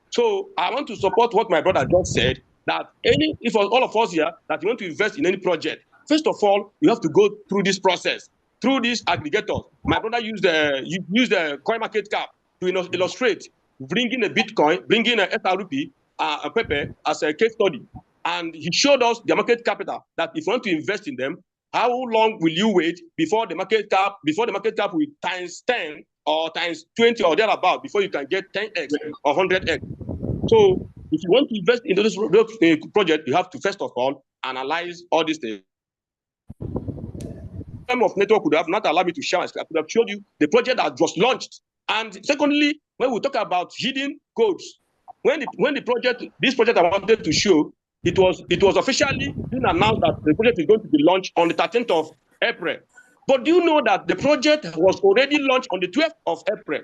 So I want to support what my brother just said, that if all of us here that you want to invest in any project, first of all, you have to go through this process, through these aggregators. My brother used the coin market cap to illustrate bringing a Bitcoin, bringing a SRP, a Pepe as a case study. And he showed us the market capital, that if you want to invest in them, how long will you wait before the market cap will times 10 or times 20 or thereabout before you can get 10x or 100x. So if you want to invest in this project, you have to first of all analyze all these things. Of network would have not allowed me to share. I could have showed you the project that was launched. And secondly, when we talk about hidden codes, this project I wanted to show, it was officially been announced that the project is going to be launched on the 13th of April. But do you know that the project was already launched on the 12th of April?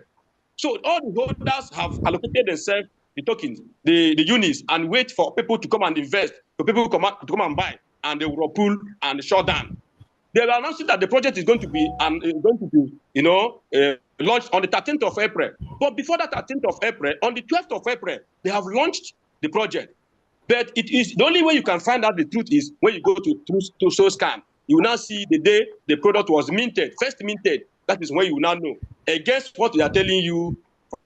So all the holders have allocated themselves the tokens, the units, and wait for people to come and invest, for people to come and buy, and they will pull and shut down. They are announcing that the project is going to be launched on the 13th of April. But before that 13th of April, on the 12th of April, they have launched the project. But it is the only way you can find out the truth is when you go to source scan. You will now see the day the product was minted, first minted. That is when you will now know. Against what they are telling you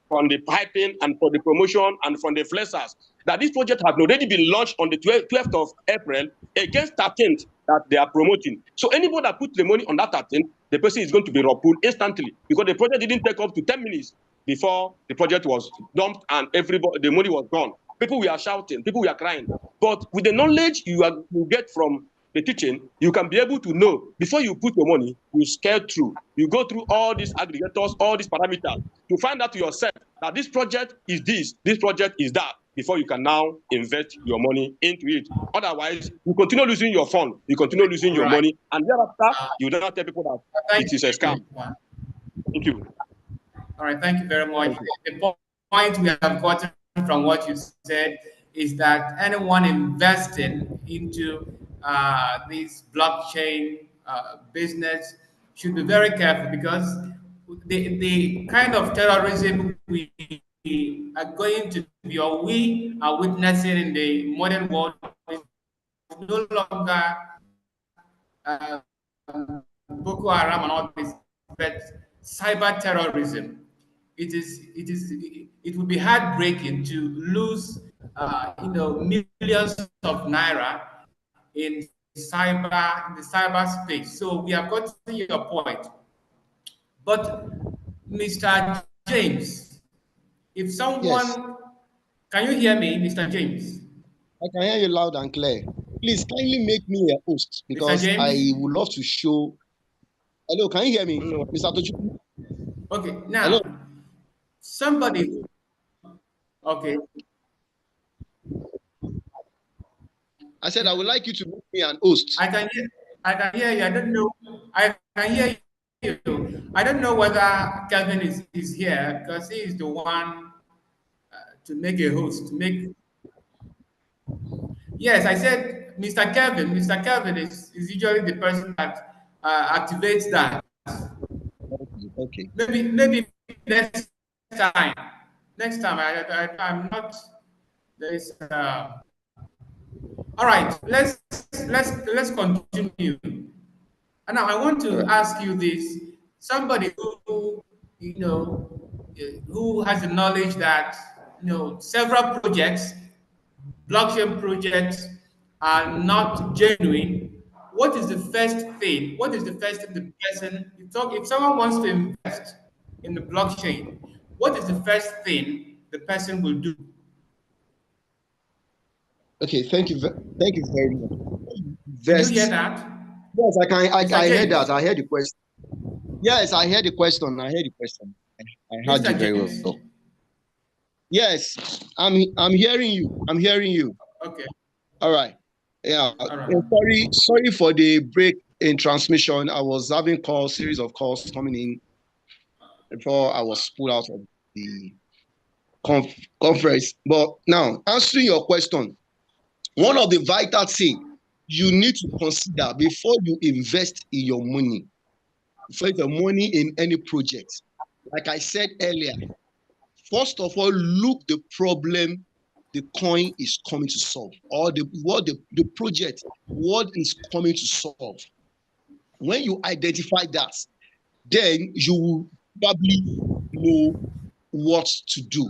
from the piping and for the promotion and from the flexers, that this project has already been launched on the 12th of April against 13th that they are promoting. So anybody that puts the money on that 13th, the person is going to be repelled instantly, because the project didn't take up to 10 minutes before the project was dumped and the money was gone. People were shouting, people were crying. But with the knowledge you get from the teaching, you can be able to know before you put your money, you scale through. You go through all these aggregators, all these parameters to find out to yourself that this project is this project is that, before you can now invest your money into it. Otherwise, you continue losing your fund, you continue losing your money, and thereafter, you do not tell people that it is a scam. Thank you. All right, thank you very much. The point we have gotten from what you said is that anyone investing into this blockchain business should be very careful, because the kind of terrorism we are going to be, or we are witnessing in the modern world, is no longer Boko Haram and all this, but cyber terrorism. It would be heartbreaking to lose millions of naira in the cyber space. So we have got to your point. But Mr. James, if someone Yes. Can you hear me, Mr. James? I can hear you loud and clear. Please kindly make me a host, because I would love to show. Hello, can you hear me, Mr. Tochukwu? Okay, now Hello. Somebody. Okay. I said I would like you to make me an host. I can hear you. I don't know. I can hear you. I don't know whether Kevin is here, because he is the one to make a host. Yes, I said Mr. Kevin. Mr. Kevin is usually the person that activates that. Okay. Maybe next time. Next time, I'm not. There is. All right. Let's continue. And now I want to ask you this: somebody who who has the knowledge that several projects, blockchain projects, are not genuine. What is the first thing? What is the first thing the person if someone wants to invest in the blockchain, what is the first thing the person will do? Okay, thank you very much. Did you hear that? Yes, I heard that. I heard the question. Yes, I heard the question. I heard you very well. Yes, I'm hearing you. I'm hearing you. Okay. All right. Yeah. All right. Sorry for the break in transmission. I was having series of calls coming in before I was pulled out of the conference. But now, answering your question, one of the vital things you need to consider before you invest in your money, in any project, like I said earlier, first of all, look the problem the coin is coming to solve, or the project, what is coming to solve. When you identify that, then you will probably know what to do.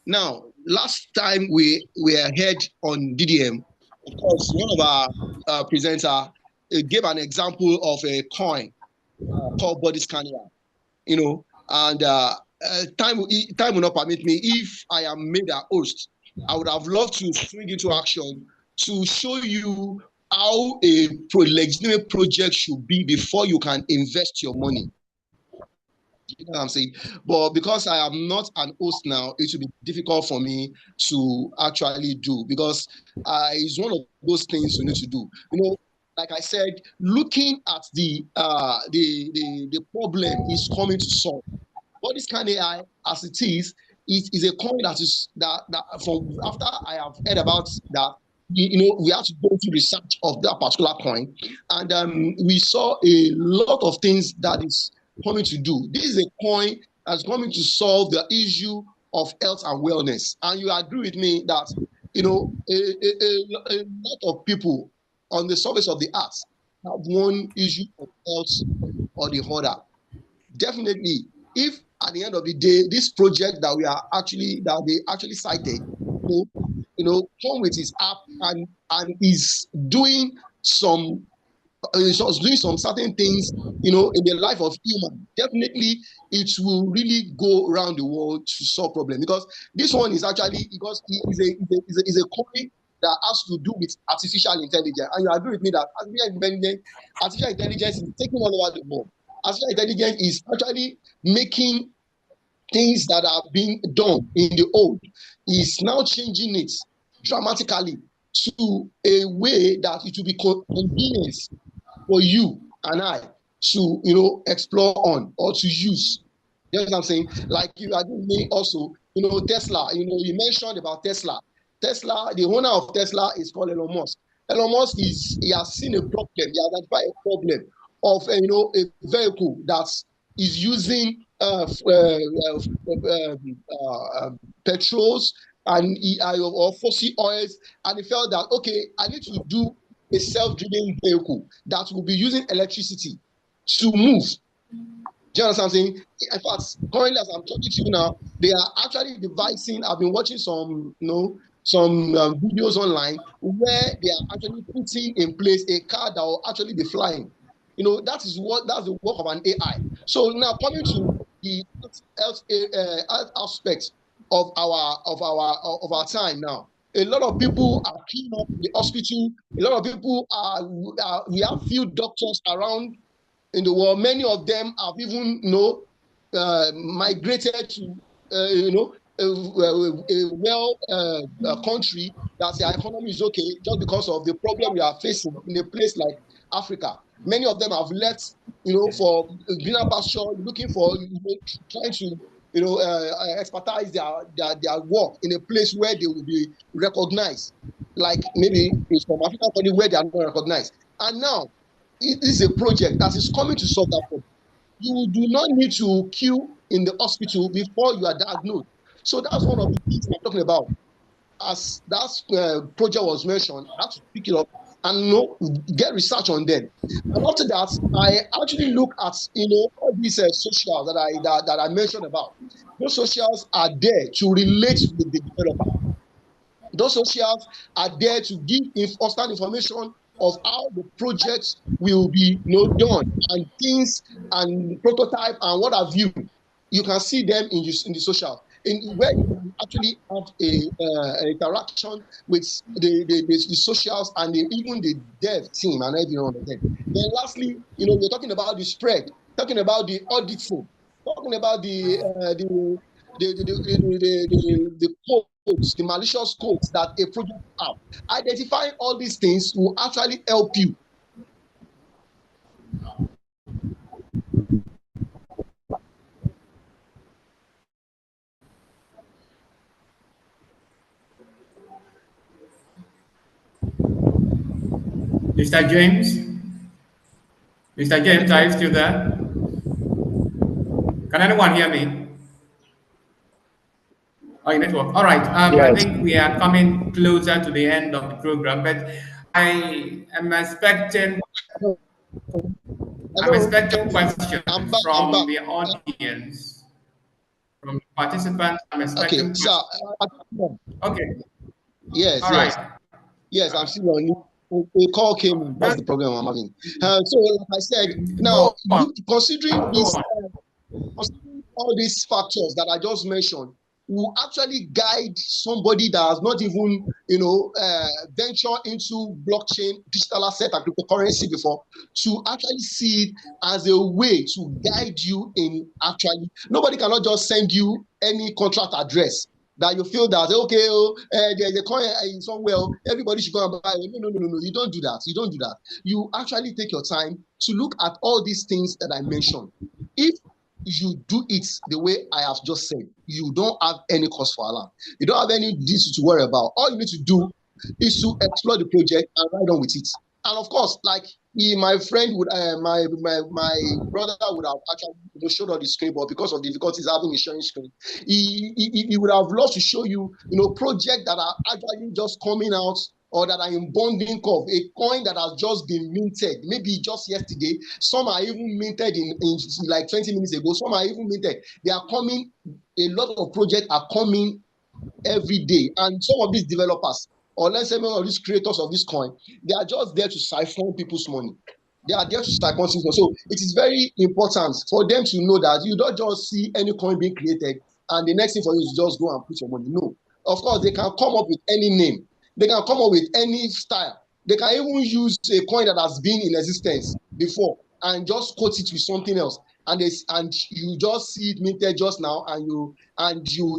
Now, last time we were heard on DDM, of course, one of our presenter gave an example of a coin called body scanner, and time will not permit me. If I am made a host, I would have loved to swing into action to show you how a legitimate project should be before you can invest your money. You know what I'm saying? But because I am not an host now, it will be difficult for me to actually do, because it's one of those things you need to do. Like I said, looking at the problem is coming to solve. What is kind of AI as it is a coin that from after I have heard about that, we have to go through research of that particular coin, and we saw a lot of things that is coming to do. This is a coin that's coming to solve the issue of health and wellness. And you agree with me that a lot of people on the surface of the earth have one issue of health or the other. Definitely, if at the end of the day, this project that they actually cited, come with his app and is doing some certain things, in the life of human, definitely it will really go around the world to solve problems. Because this one is actually, because it is a coin that has to do with artificial intelligence. And you agree with me that artificial intelligence is taking all over the world. Artificial intelligence is actually making things that are being done in the old, is now changing it dramatically to a way that it will be convenient for you and I to explore on or to use. You know what I'm saying? Like you are doing me also, Tesla, you mentioned about Tesla. Tesla, the owner of Tesla is called Elon Musk. Elon Musk he has seen a problem, he identified a problem of a vehicle that is using petrols and or fossil oils, and he felt that, okay, I need to do a self-driving vehicle that will be using electricity to move. Do you understand what I'm saying? In fact, currently as I'm talking to you now, they are actually devising. I've been watching some videos online where they are actually putting in place a car that will actually be flying. That's the work of an AI. So now coming to the health aspect of our time now. A lot of people are queuing up the hospital. A lot of people we have few doctors around in the world. Many of them have even migrated to a country that their economy is okay, just because of the problem we are facing in a place like Africa. Many of them have left, for greener pasture, looking for, trying to, expertise their work in a place where they will be recognized, like maybe it's from African country where they are not recognized. And now, this is a project that is coming to solve that problem. You do not need to queue in the hospital before you are diagnosed. So that's one of the things I'm talking about. As that project was mentioned, I have to pick it up and get research on them. And after that, I actually look at all these socials that I mentioned about. Those socials are there to relate with the developer. Those socials are there to give constant information of how the project will be done, and things and prototype and what have you. You can see them in the socials, where you can actually have an interaction with the socials and even the dev team and everyone of them. Then lastly, we're talking about the spread, talking about the auditing, talking about the codes, the malicious codes that a project have. Identifying all these things will actually help you. Mr. James? Mr. James, are you still there? Can anyone hear me? Oh, your network. All right. I Yes. think we are coming closer to the end of the program, but I am expecting Hello. I'm Hello. expecting questions I'm from back. the audience, from the participants. I'm Okay, expecting sir. questions. Okay. Yes, All yes. right. Yes, I'm still on. A call came in. That's Just the problem I'm having. So, like I said, now go on. considering Go this, on. considering all these factors that I just mentioned, will actually guide somebody that has not even, venture into blockchain, digital asset, and cryptocurrency before, to actually see it as a way to guide you in actually. Nobody cannot just send you any contract address that you feel that okay, there's a coin in somewhere, everybody should go and buy it. No. You don't do that. You don't do that. You actually take your time to look at all these things that I mentioned. If you do it the way I have just said, you don't have any cause for alarm. You don't have any this to worry about. All you need to do is to explore the project and ride on with it. And of course, like my friend would, my brother would have actually showed on the screen, but because of difficulties having a sharing screen, he would have loved to show you, projects that are actually just coming out or that are in bonding curve, a coin that has just been minted, maybe just yesterday. Some are even minted in like 20 minutes ago. Some are even minted. They are coming. A lot of projects are coming every day, and some of these developers, or let's say many of these creators of this coin, they are just there to siphon people's money. They are there to siphon things. So it is very important for them to know that you don't just see any coin being created and the next thing for you is just go and put your money. No. Of course, they can come up with any name. They can come up with any style. They can even use a coin that has been in existence before and just quote it with something else. And you just see it minted just now, and you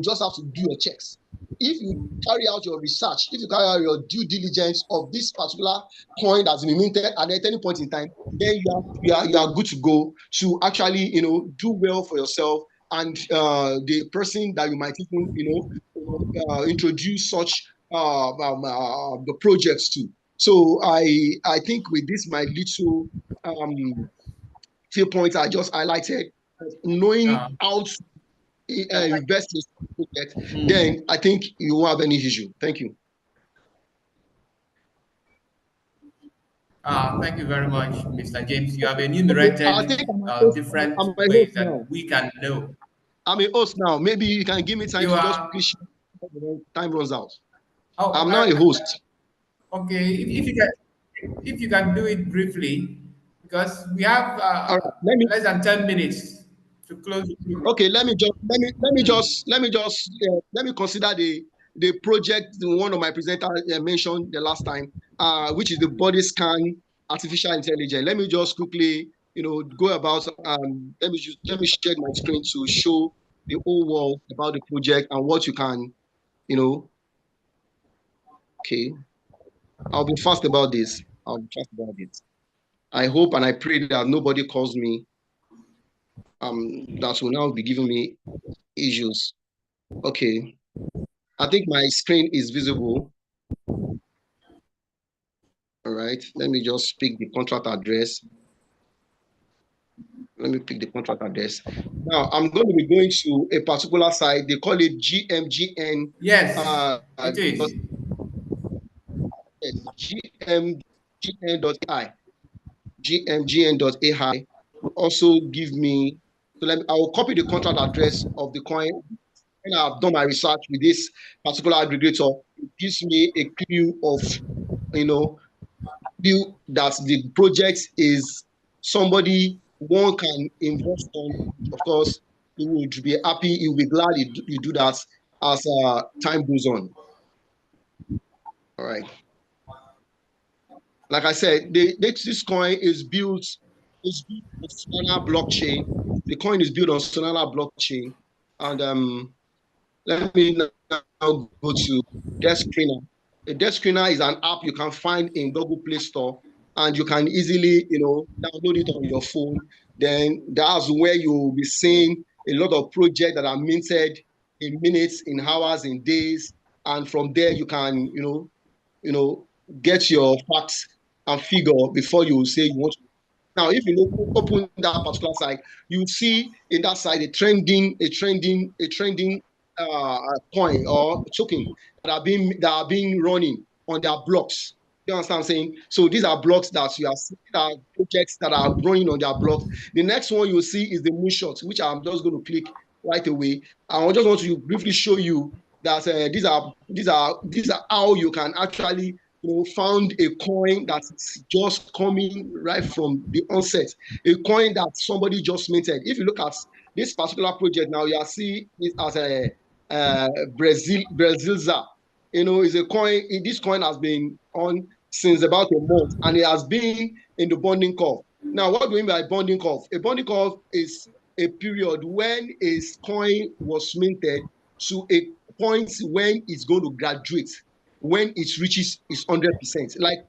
just have to do your checks. If you carry out your research, if you carry out your due diligence of this particular coin that's been minted at any point in time, then you are good to go to actually do well for yourself and the person that you might even introduce such the projects to. So I think with this my little few points I just highlighted, knowing how to invest in project, then I think you won't have any issue. Thank you. Thank you very much, Mr. James. You have Okay, I enumerated think I'm a host. different I'm a ways host that now. we can know. I'm a host now. Maybe you can give me time You to just are quickly share before time runs out. oh, I'm now a host. okay. If you can do it briefly, because we have All right. Let me less than 10 minutes to close the program. Okay, let me consider the project one of my presenters mentioned the last time, which is the body scan artificial intelligence. Let me just quickly, go about. Let me share my screen to show the whole world about the project and what you can, you know. Okay, I'll be fast about this. I'll be fast about it. I hope and I pray that nobody calls me. That will now be giving me issues. Okay. I think my screen is visible. All right. Let me just pick the contract address. Let me pick the contract address. Now, I'm going to be going to a particular site. They call it GMGN. Yes, it is. GMGN.ai. GMGN.ai will also give me, I will copy the contract address of the coin. When I've done my research with this particular aggregator, it gives me a clue of, feel that the project is somebody one can invest on. Of course, he would be happy, he will be glad you do that as time goes on. All right. Like I said, this coin is built on Solana blockchain. The coin is built on Solana blockchain. And let me now go to Desk Screener. A Desk Screener is an app you can find in Google Play Store, and you can easily, download it on your phone. Then that's where you'll be seeing a lot of projects that are minted in minutes, in hours, in days, and from there you can, get your facts and figure before you say you want to. Now, if you open that particular site, you see in that site a trending coin or token that are being running on their blocks. You understand what I'm saying? So these are blocks that you are seeing, that are projects that are running on their blocks. The next one you'll see is the moonshot, which I'm just going to click right away. I just want to briefly show you that these are how you can actually found a coin that's just coming right from the onset, a coin that somebody just minted. If you look at this particular project now, you see it as a Brazilza. Is a coin. This coin has been on since about a month, and it has been in the bonding curve. Now, what do we mean by bonding curve? A bonding curve is a period when a coin was minted to a point when it's going to graduate, when it reaches its 100%. Like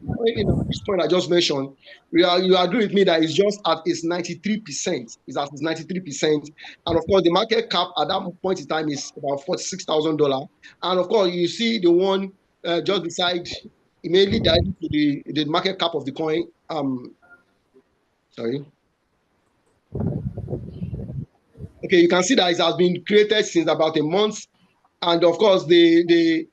this point I just mentioned, you agree with me that it's just at its 93%. It's at its 93%. And of course, the market cap at that point in time is about $46,000. And of course, you see the one just beside, immediately directly to the market cap of the coin. Sorry. Okay, you can see that it has been created since about a month. And of course, the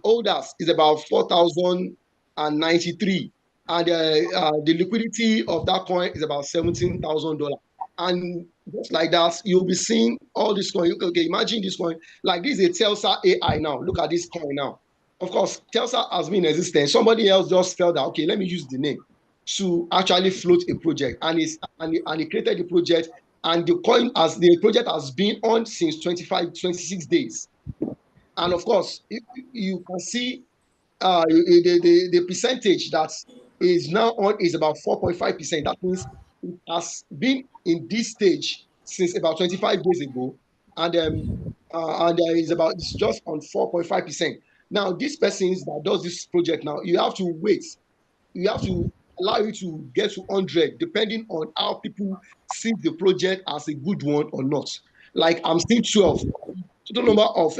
holders is about 4,093, and the liquidity of that coin is about $17,000. And just like that, you'll be seeing all this coin. Okay, imagine this coin. Like this is a Telsa AI now. Look at this coin now. Of course, Telsa has been in existence. Somebody else just felt that, okay, let me use the name to actually float a project. And he created the project, and the project has been on since 26 days. And of course, you can see the percentage that is now on is about 4.5%. That means it has been in this stage since about 25 days ago, and it's just on 4.5%. Now, these persons that does this project now, you have to wait. You have to allow it to get to 100, depending on how people see the project as a good one or not. Like I'm seeing 12. Total number of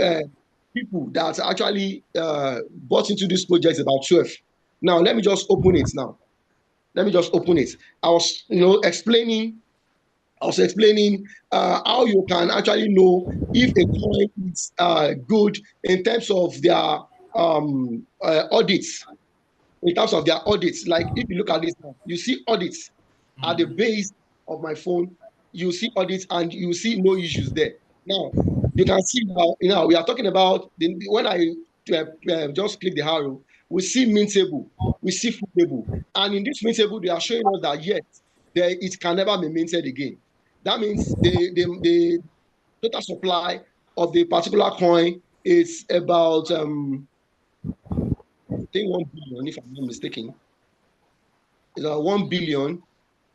people that actually bought into this project is about 12. Now, let me just open it now. Let me just open it. I was explaining how you can actually know if a coin is good in terms of their audits. In terms of their audits, like if you look at this now, you see audits at the base of my phone. You see audits and you see no issues there. Now, you can see now, we are talking about when I just click the arrow, we see mint table, we see full table. And in this mint table, they are showing us that yet it can never be minted again. That means the total supply of the particular coin is about I think 1 billion, if I'm not mistaken. It's about 1 billion.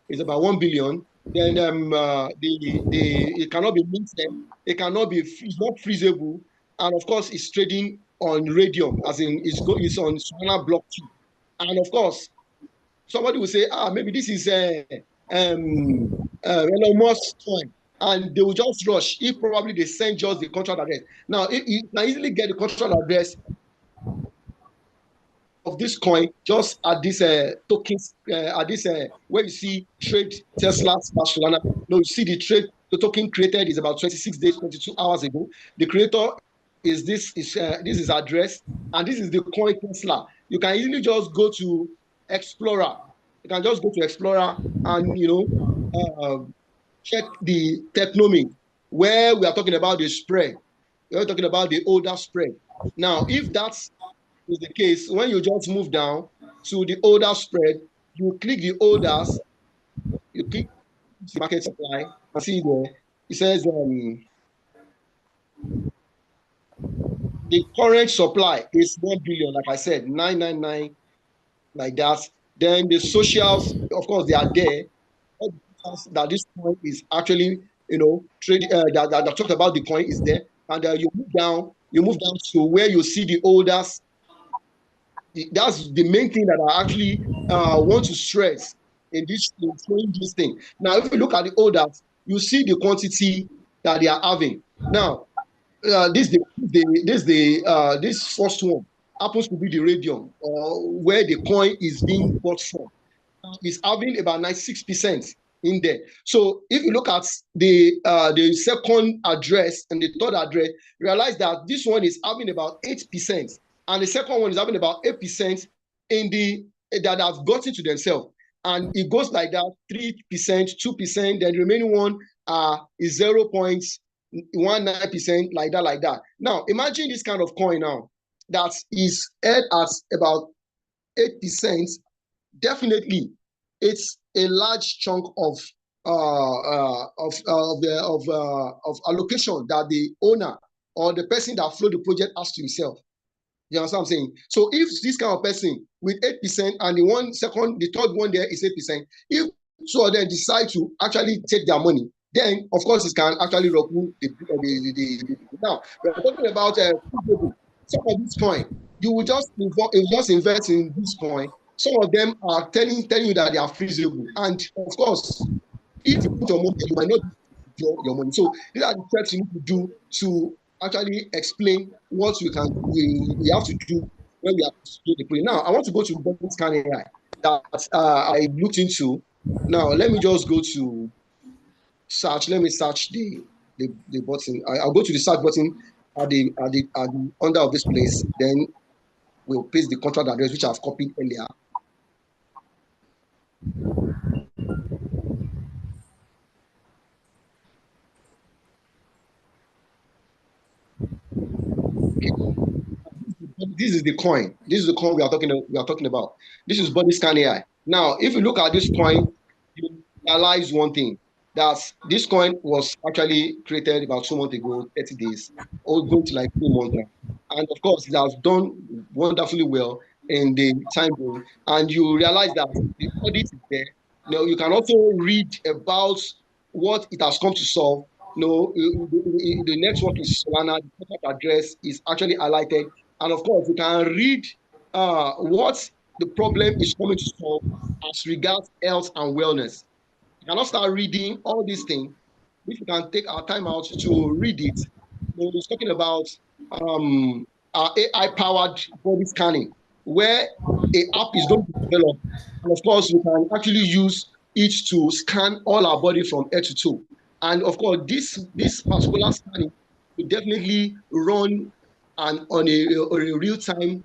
It's about 1 billion. Then it cannot be minted. It's not freezable, and of course, it's trading on Radium, as in it's on Solana block 2. And of course, somebody will say, maybe this is Elon Musk coin, and they will just rush. If probably they send just the contract address. Now, you can easily get the contract address of this coin just at this tokens at this where you see trade Tesla / Solana. No, you see the token created is about 26 days, 22 hours ago. The creator is this is address, and this is the coin Tesla. You can easily just go to Explorer. You can just go to Explorer and check the technomic, where we are talking about the spread. We're talking about the older spread. Now, if that's is the case, when you just move down to the older spread, you click the orders, you click the market supply, and see there, it says the current supply is 1 billion, like I said, 999, like that. Then the socials, of course, they are there. That this coin is actually, trade that talked about the coin is there. And you move down to where you see the orders. That's the main thing that I actually want to stress in showing this thing. Now, if you look at the orders, you see the quantity that they are having. Now, this first one happens to be the radium, or where the coin is being bought from, is having about 96% in there. So if you look at the second address and the third address, realize that this one is having about 8%, and the second one is having about 8% in the that have gotten to themselves. And it goes like that: 3%, 2%, then the remaining one is 0.19%, like that. Now imagine this kind of coin now that is held at about 8%. Definitely, it's a large chunk of allocation that the owner or the person that flow the project has to himself. You understand what I'm saying? So if this kind of person with 8% and the third one there is 8%, if two of them decide to actually take their money, then of course it can actually remove the now we're talking about some of this coin. You will just invest in this coin. Some of them are telling you that they are freezable, and of course, if you put your money, you might not withdraw your money. So these are the steps you need to do to actually explain what we have to do when we have to do the play. Now, I want to go to body scanning AI that I looked into. Now, let me just go to search. Let me search the button. I'll go to the search button at the under of this place. Then we'll paste the contract address which I've copied earlier. This is the coin. This is the coin we are talking about. This is body scan AI. Now, if you look at this coin, you realize one thing: that this coin was actually created about 2 months ago, 30 days, or going to like 3 months now. And of course, it has done wonderfully well in the time zone. And you realize that the audit is there. Now, you can also read about what it has come to solve. The network is Solana, the contact address is actually highlighted. And of course, you can read what the problem is coming to solve as regards health and wellness. You cannot start reading all these things. If you can take our time out to read it, it's talking about our AI-powered body scanning, where an app is going to develop. And of course, we can actually use it to scan all our body from head to toe. And of course, this particular scanning will definitely run on a real time,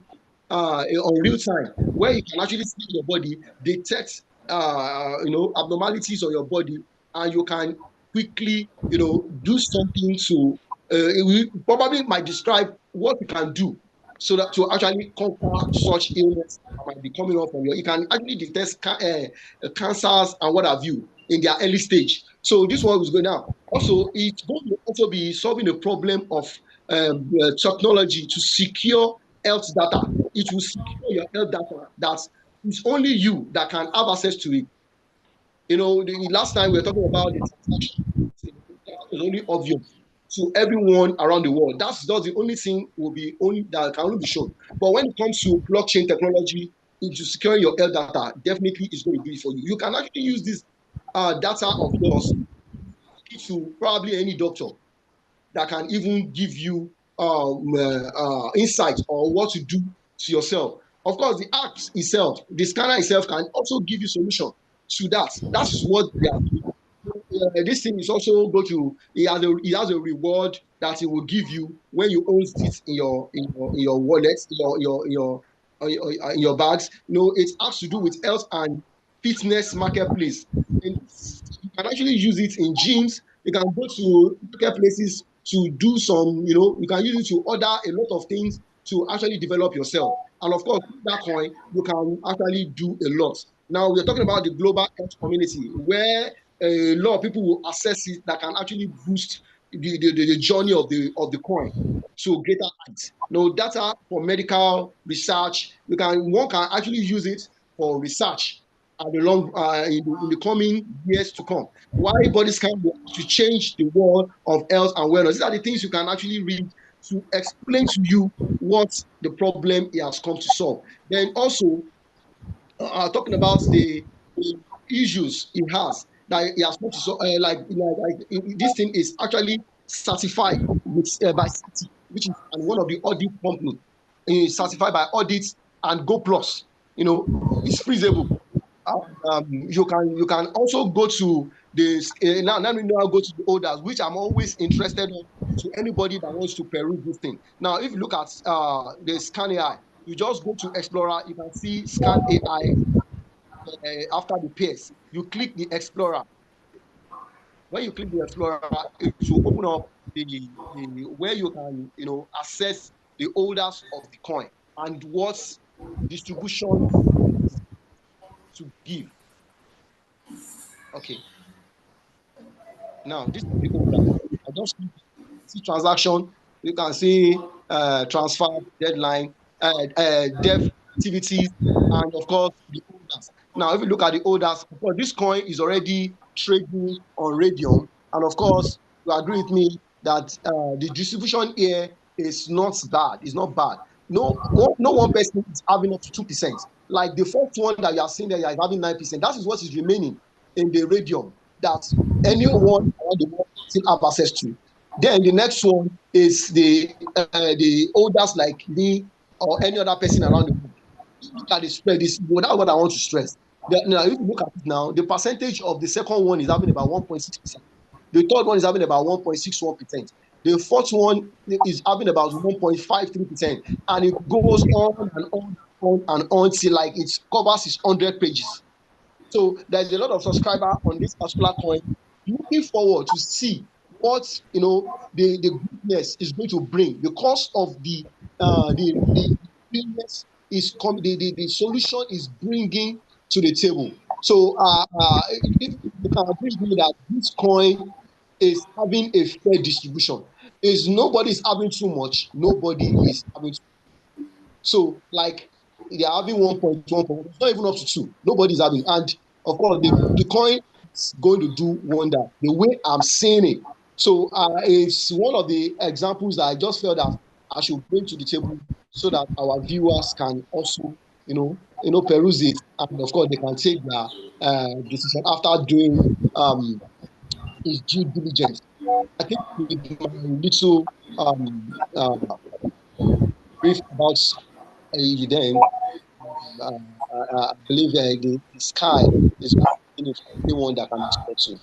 where you can actually see your body, detect abnormalities of your body, and you can quickly do something to we probably might describe what you can do so that to actually conquer such illness that might be coming up from you. You can actually detect cancers and what have you in their early stage. So this one is going now. Also, it's going to also be solving the problem of technology to secure health data. It will secure your health data that it's only you that can have access to it. The last time we were talking about the transaction, it's only obvious to everyone around the world. That's the only thing that can only be shown. But when it comes to blockchain technology, into securing your health data, definitely is going to be for you. You can actually use this data of yours to probably any doctor that can even give you insight on what to do to yourself. Of course, the app itself, the scanner itself can also give you solution to that. That is what they are doing. This thing is also it has a reward that it will give you when you own it in your wallet, in your bags. It has to do with health and fitness marketplace. And you can actually use it in gyms. You can go to marketplaces to do some, you can use it to order a lot of things to actually develop yourself. And of course, with that coin, you can actually do a lot. Now, we're talking about the global health community, where a lot of people will access it that can actually boost the journey of the coin to greater heights. Data for medical research, one can actually use it for research in the coming years to come. Why body scan to change the world of health and wellness? These are the things you can actually read to explain to you what the problem it has come to solve. Then also talking about the issues it has that it has come to solve. This thing is actually certified by CT, which is one of the audit companies. certified by audits and Go Plus. It's freezable. You can also go to this. Now let me know how go to the orders, which I'm always interested in, to anybody that wants to peruse this thing. Now, if you look at the Scan AI, you just go to Explorer, you can see Scan AI after the PS. You click the Explorer. When you click the Explorer, it will open up the where you can assess the holders of the coin and what distribution to give. Okay. Now, this is the holder. I just see transaction. You can see transfer, deadline, dev activities, and of course the holders. Now, if you look at the holders, of course, this coin is already trading on Radium, and of course, you agree with me that the distribution here is not bad. It's not bad. No one person is having up to 2%. Like the first one that you are seeing there, you are having 9%. That is what is remaining in the Radium that anyone around the world still have access to. Then the next one is the holders like me or any other person around the world. Look at the spread. That's what I want to stress. Now, if you look at it now, the percentage of the second one is having about 1.6%. The third one is having about 1.61%. The fourth one is having about 1.53%. And it goes on and on till like it covers its 100 pages. So there's a lot of subscribers on this particular coin looking forward to see what the goodness is going to bring because of the goodness the solution is bringing to the table. So if you can agree with me that this coin is having a fair distribution, is nobody is having too much, nobody is having too much. So like they are having 1.1, it's not even up to 2. Nobody's having, and of course the coin is going to do wonder the way I'm seeing it. So it's one of the examples that I just felt that I should bring to the table so that our viewers can also peruse it, and of course they can take their decision after doing his due diligence. I think with my little brief about then I believe the sky is anyone that can expect to.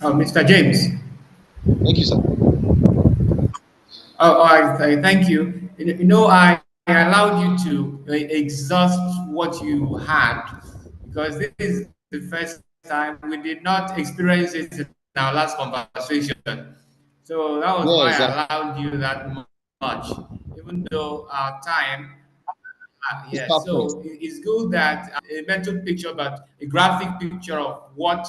Oh, Mr. James. Thank you, sir. I thank you. I allowed you to exhaust what you had because this is the first time we did not experience it in our last conversation. So that was why Yeah, I allowed you that much, even though our time. it's Yes, perfect. so it's good that a mental picture, but a graphic picture of what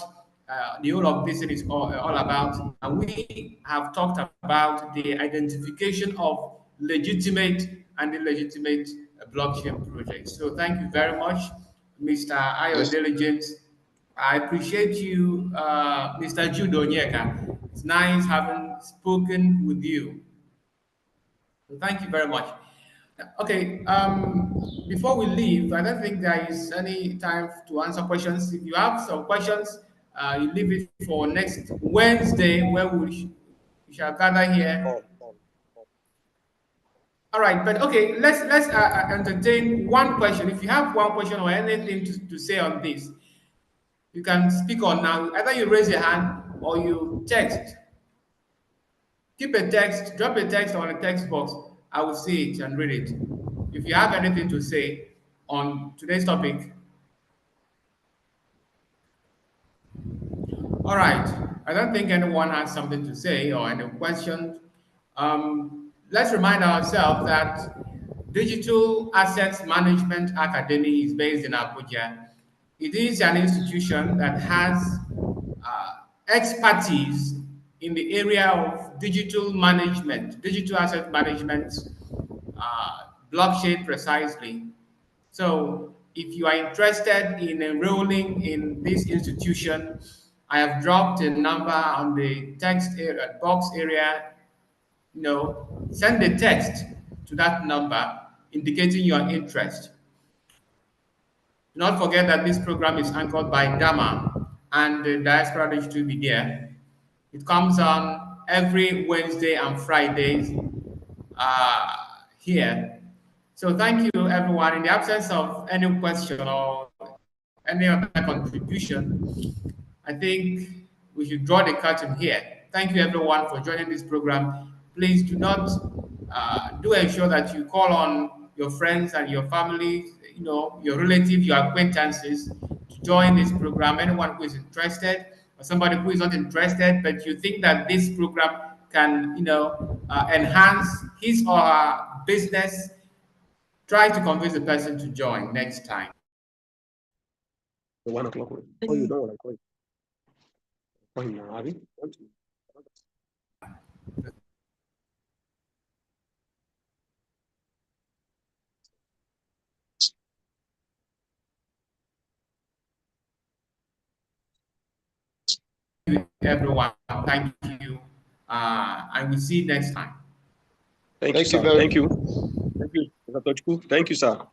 the whole of this thing is all about. And we have talked about the identification of legitimate and illegitimate blockchain projects. So thank you very much, Mr. Ayo Yes. Diligence. I appreciate you, Mr. Judo Nyeka. It's nice having spoken with you. So thank you very much. Okay, before we leave, I don't think there is any time to answer questions. If you have some questions, you leave it for next Wednesday, where we shall gather here. All right, but okay, let's entertain one question. If you have one question or anything to say on this, you can speak on now. Either you raise your hand or you text. Keep a text, drop a text on a text box. I will see it and read it. If you have anything to say on today's topic. All right. I don't think anyone has something to say or any questions. Let's remind ourselves that Digital Assets Management Academy is based in Abuja. It is an institution that has expertise in the area of digital management, digital asset management, blockchain precisely. So if you are interested in enrolling in this institution, I have dropped a number on the text area, box area. Send a text to that number indicating your interest. Do not forget that this program is anchored by DAMA and the Diaspora Digital Media. It comes on every Wednesday and Fridays here. So thank you, everyone. In the absence of any question or any other contribution, I think we should draw the curtain here. Thank you, everyone, for joining this program. Please do not do ensure that you call on your friends and your family, your relatives, your acquaintances to join this program. Anyone who is interested, or somebody who is not interested, but you think that this program can, enhance his or her business, try to convince the person to join next time. 1 o'clock. Oh, you don't want to call it. Call him now, Abby. Everyone, thank you. And we'll see you next time. Thank you, sir. Thank you. Thank you, Mr. Tochukwu. Thank you, sir.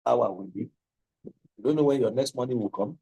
hour will be. You don't know when your next money will come.